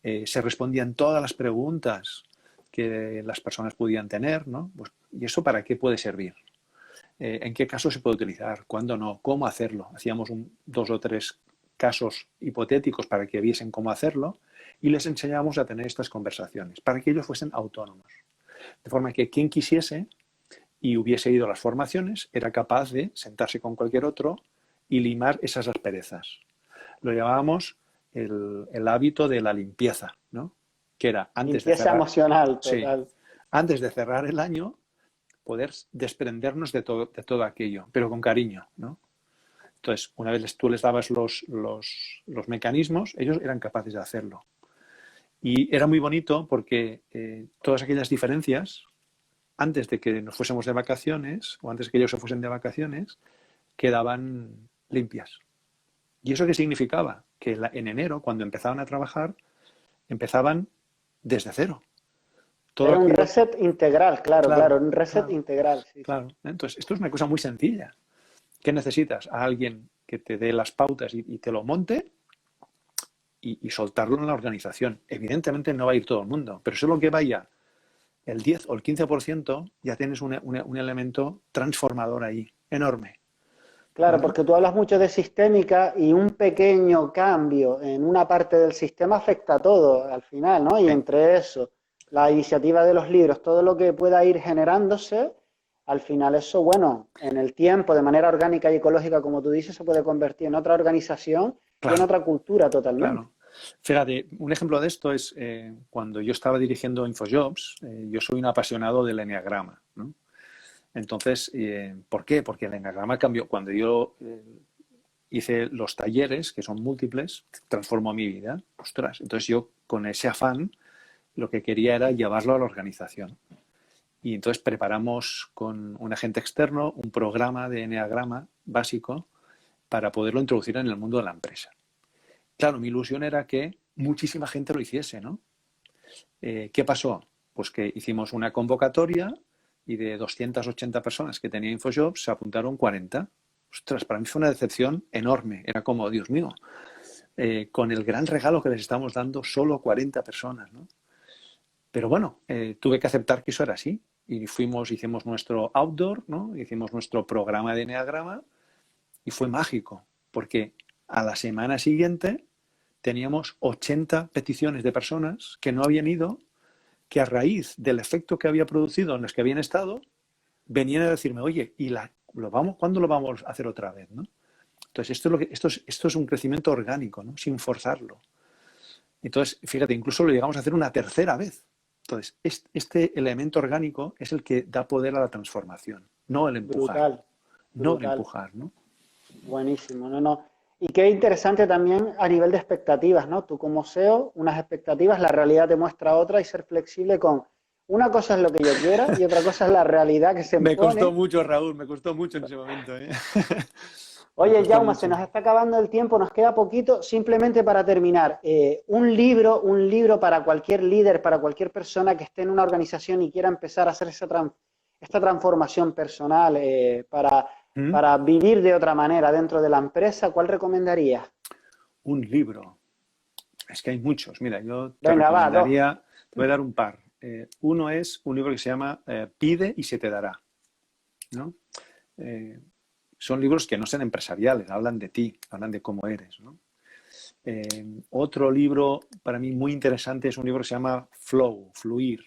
se respondían todas las preguntas que las personas podían tener, ¿no? Pues, ¿y eso para qué puede servir? ¿En qué caso se puede utilizar? ¿Cuándo no? ¿Cómo hacerlo? Hacíamos 2 o 3 casos hipotéticos para que viesen cómo hacerlo y les enseñábamos a tener estas conversaciones para que ellos fuesen autónomos. De forma que quien quisiese y hubiese ido a las formaciones era capaz de sentarse con cualquier otro y limar esas asperezas. Lo llamábamos el hábito de la limpieza, ¿no? Que era antes de Limpieza cerrar, emocional, sí, total. antes de cerrar el año, poder desprendernos de todo aquello, pero con cariño, ¿no? Entonces, una vez tú les dabas los mecanismos, ellos eran capaces de hacerlo. Y era muy bonito porque todas aquellas diferencias, antes de que nos fuésemos de vacaciones, o antes de que ellos se fuesen de vacaciones, quedaban limpias. ¿Y eso qué significaba? Que en enero, cuando empezaban a trabajar, empezaban desde cero. Todo Era un aquello, reset integral, claro, claro, claro, un reset claro, integral, sí, sí. claro. Entonces, esto es una cosa muy sencilla. ¿Qué necesitas? A alguien que te dé las pautas y te lo monte y soltarlo en la organización. Evidentemente no va a ir todo el mundo, pero solo que vaya el 10 o el 15% ya tienes un elemento transformador ahí, enorme. Claro, ¿Vale? porque tú hablas mucho de sistémica y un pequeño cambio en una parte del sistema afecta a todo al final, ¿no? Y Sí, entre eso, la iniciativa de los libros, todo lo que pueda ir generándose, al final eso, bueno, en el tiempo, de manera orgánica y ecológica, como tú dices, se puede convertir en otra organización y en claro, otra cultura totalmente. claro. Fíjate, un ejemplo de esto es cuando yo estaba dirigiendo InfoJobs, yo soy un apasionado del eneagrama, ¿no? Entonces, ¿por qué? Porque el eneagrama cambió. Cuando yo hice los talleres, que son múltiples, transformó mi vida. Ostras, entonces yo con ese afán lo que quería era llevarlo a la organización. Y entonces preparamos con un agente externo un programa de eneagrama básico para poderlo introducir en el mundo de la empresa. Claro, mi ilusión era que muchísima gente lo hiciese, ¿no? ¿Qué pasó? Pues que hicimos una convocatoria y de 280 personas que tenía InfoJobs se apuntaron 40. Ostras, para mí fue una decepción enorme. Era como, Dios mío, con el gran regalo que les estamos dando, solo 40 personas, ¿no? Pero bueno, tuve que aceptar que eso era así. Y hicimos nuestro outdoor, ¿no? Hicimos nuestro programa de eneagrama y fue mágico, porque a la semana siguiente teníamos 80 peticiones de personas que no habían ido, que a raíz del efecto que había producido en los que habían estado, venían a decirme, oye, ¿cuándo lo vamos a hacer otra vez? ¿No? Entonces, esto es un crecimiento orgánico, ¿no? Sin forzarlo. Entonces, fíjate, incluso lo llegamos a hacer una tercera vez. Entonces, este elemento orgánico es el que da poder a la transformación, no el empujar. Brutal, No el brutal. empujar, ¿no? Buenísimo, no, no. Y qué interesante también a nivel de expectativas, ¿no? Tú como SEO, unas expectativas, la realidad te muestra otra y ser flexible con una cosa es lo que yo quiera y otra cosa es la realidad que se Me costó impone. mucho, Raúl, me costó mucho en ese momento, ¿eh? Me Oye, costó Jaume, se mucho. nos está acabando el tiempo, nos queda poquito. Simplemente para terminar, un libro para cualquier líder, para cualquier persona que esté en una organización y quiera empezar a hacer esta transformación personal ¿Mm? para vivir de otra manera dentro de la empresa, ¿cuál recomendarías? Un libro. Es que hay muchos. Mira, yo te Venga, va, dos. recomendaría, te voy a dar un par. Uno es un libro que se llama Pide y se te dará, ¿no? Eh, Son libros que no son empresariales, hablan de ti, hablan de cómo eres, ¿no? Otro libro para mí muy interesante es un libro que se llama Flow, Fluir,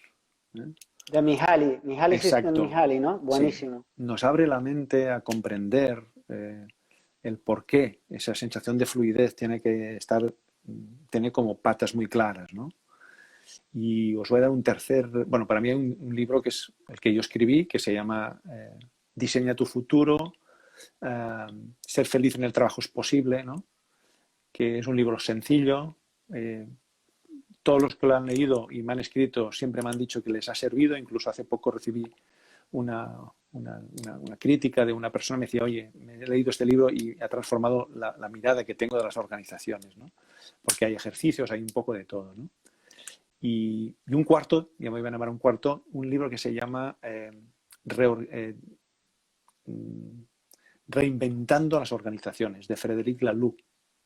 ¿eh? De Mihaly, Mihaly Exacto, Mihaly, ¿no? sí. Buenísimo. Nos abre la mente a comprender el por qué esa sensación de fluidez tiene como patas muy claras, ¿no? Y os voy a dar un tercer, bueno, para mí hay un libro que es el que yo escribí, que se llama Diseña tu futuro, ser feliz en el trabajo es posible, ¿no? Que es un libro sencillo. Todos los que lo han leído y me han escrito siempre me han dicho que les ha servido. Incluso hace poco recibí una crítica de una persona. Me decía, oye, me he leído este libro y ha transformado la mirada que tengo de las organizaciones, ¿no? Porque hay ejercicios, hay un poco de todo, ¿no? y un cuarto, ya me iban a llamar un cuarto, un libro que se llama Reinventando las organizaciones, de Frédéric Laloux,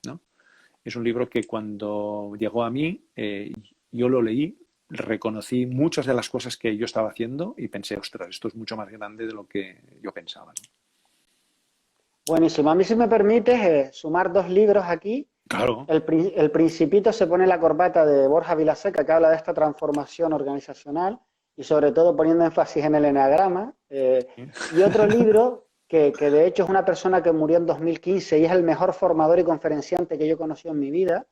¿no? Es un libro que cuando llegó a mí, yo lo leí, reconocí muchas de las cosas que yo estaba haciendo y pensé, ostras, esto es mucho más grande de lo que yo pensaba, ¿no? Buenísimo. A mí, si me permites, sumar 2 libros aquí. Claro. El Principito se pone la corbata, de Borja Vilaseca, que habla de esta transformación organizacional y sobre todo poniendo énfasis en el eneagrama. Y otro libro que de hecho es una persona que murió en 2015 y es el mejor formador y conferenciante que yo he conocido en mi vida,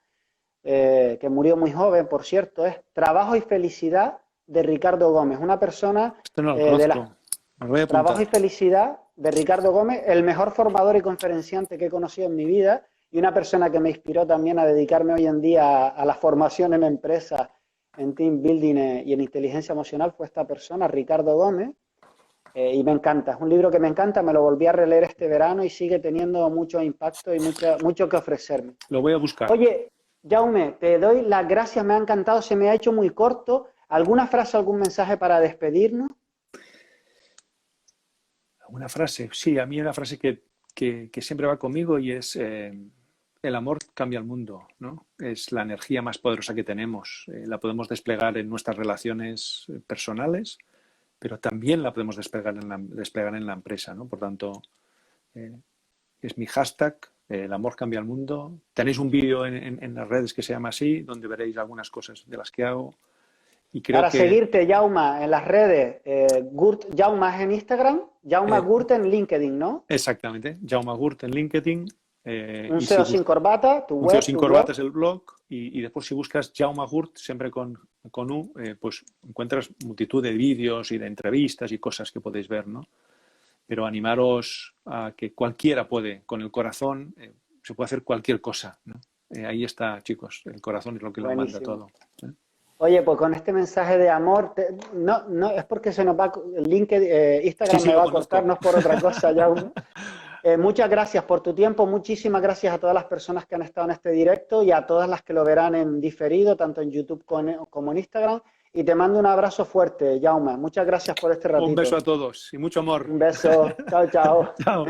que murió muy joven, por cierto, es Trabajo y Felicidad, de Ricardo Gómez. Una persona Esto no lo conozco. de las... Trabajo y Felicidad, de Ricardo Gómez, el mejor formador y conferenciante que he conocido en mi vida y una persona que me inspiró también a dedicarme hoy en día a la formación en empresas, en team building y en inteligencia emocional, fue esta persona, Ricardo Gómez, y me encanta. Es un libro que me encanta, me lo volví a releer este verano y sigue teniendo mucho impacto y mucho que ofrecerme. Lo voy a buscar. Oye, Jaume, te doy las gracias, me ha encantado, se me ha hecho muy corto. ¿Alguna frase, algún mensaje para despedirnos? Una frase, sí, a mí una frase que siempre va conmigo y es el amor cambia el mundo, ¿no? Es la energía más poderosa que tenemos. La podemos desplegar en nuestras relaciones personales, pero también la podemos desplegar en la empresa, ¿no? Por tanto, es mi hashtag, el amor cambia el mundo. Tenéis un vídeo en las redes que se llama así, donde veréis algunas cosas de las que hago. Y creo para seguirte, Jaume, en las redes, Gurt Jaume es en Instagram, Jaume Gurt en LinkedIn, ¿no? Exactamente, Jaume Gurt en LinkedIn. Un CEO sin corbata, tu web. Un CEO sin corbata es el blog, y después si buscas Jaume Gurt, siempre con U, pues encuentras multitud de vídeos y de entrevistas y cosas que podéis ver, ¿no? Pero animaros a que cualquiera puede, con el corazón, se puede hacer cualquier cosa, ¿no? Ahí está, chicos, el corazón es lo que lo manda todo. Oye, pues con este mensaje de amor, no es porque se nos va el Instagram sí, me va a cortar, no es por otra cosa, Jaume. Muchas gracias por tu tiempo, muchísimas gracias a todas las personas que han estado en este directo y a todas las que lo verán en diferido, tanto en YouTube como en Instagram. Y te mando un abrazo fuerte, Jaume. Muchas gracias por este ratito. Un beso a todos y mucho amor. Un beso. Chao, chao. Chao.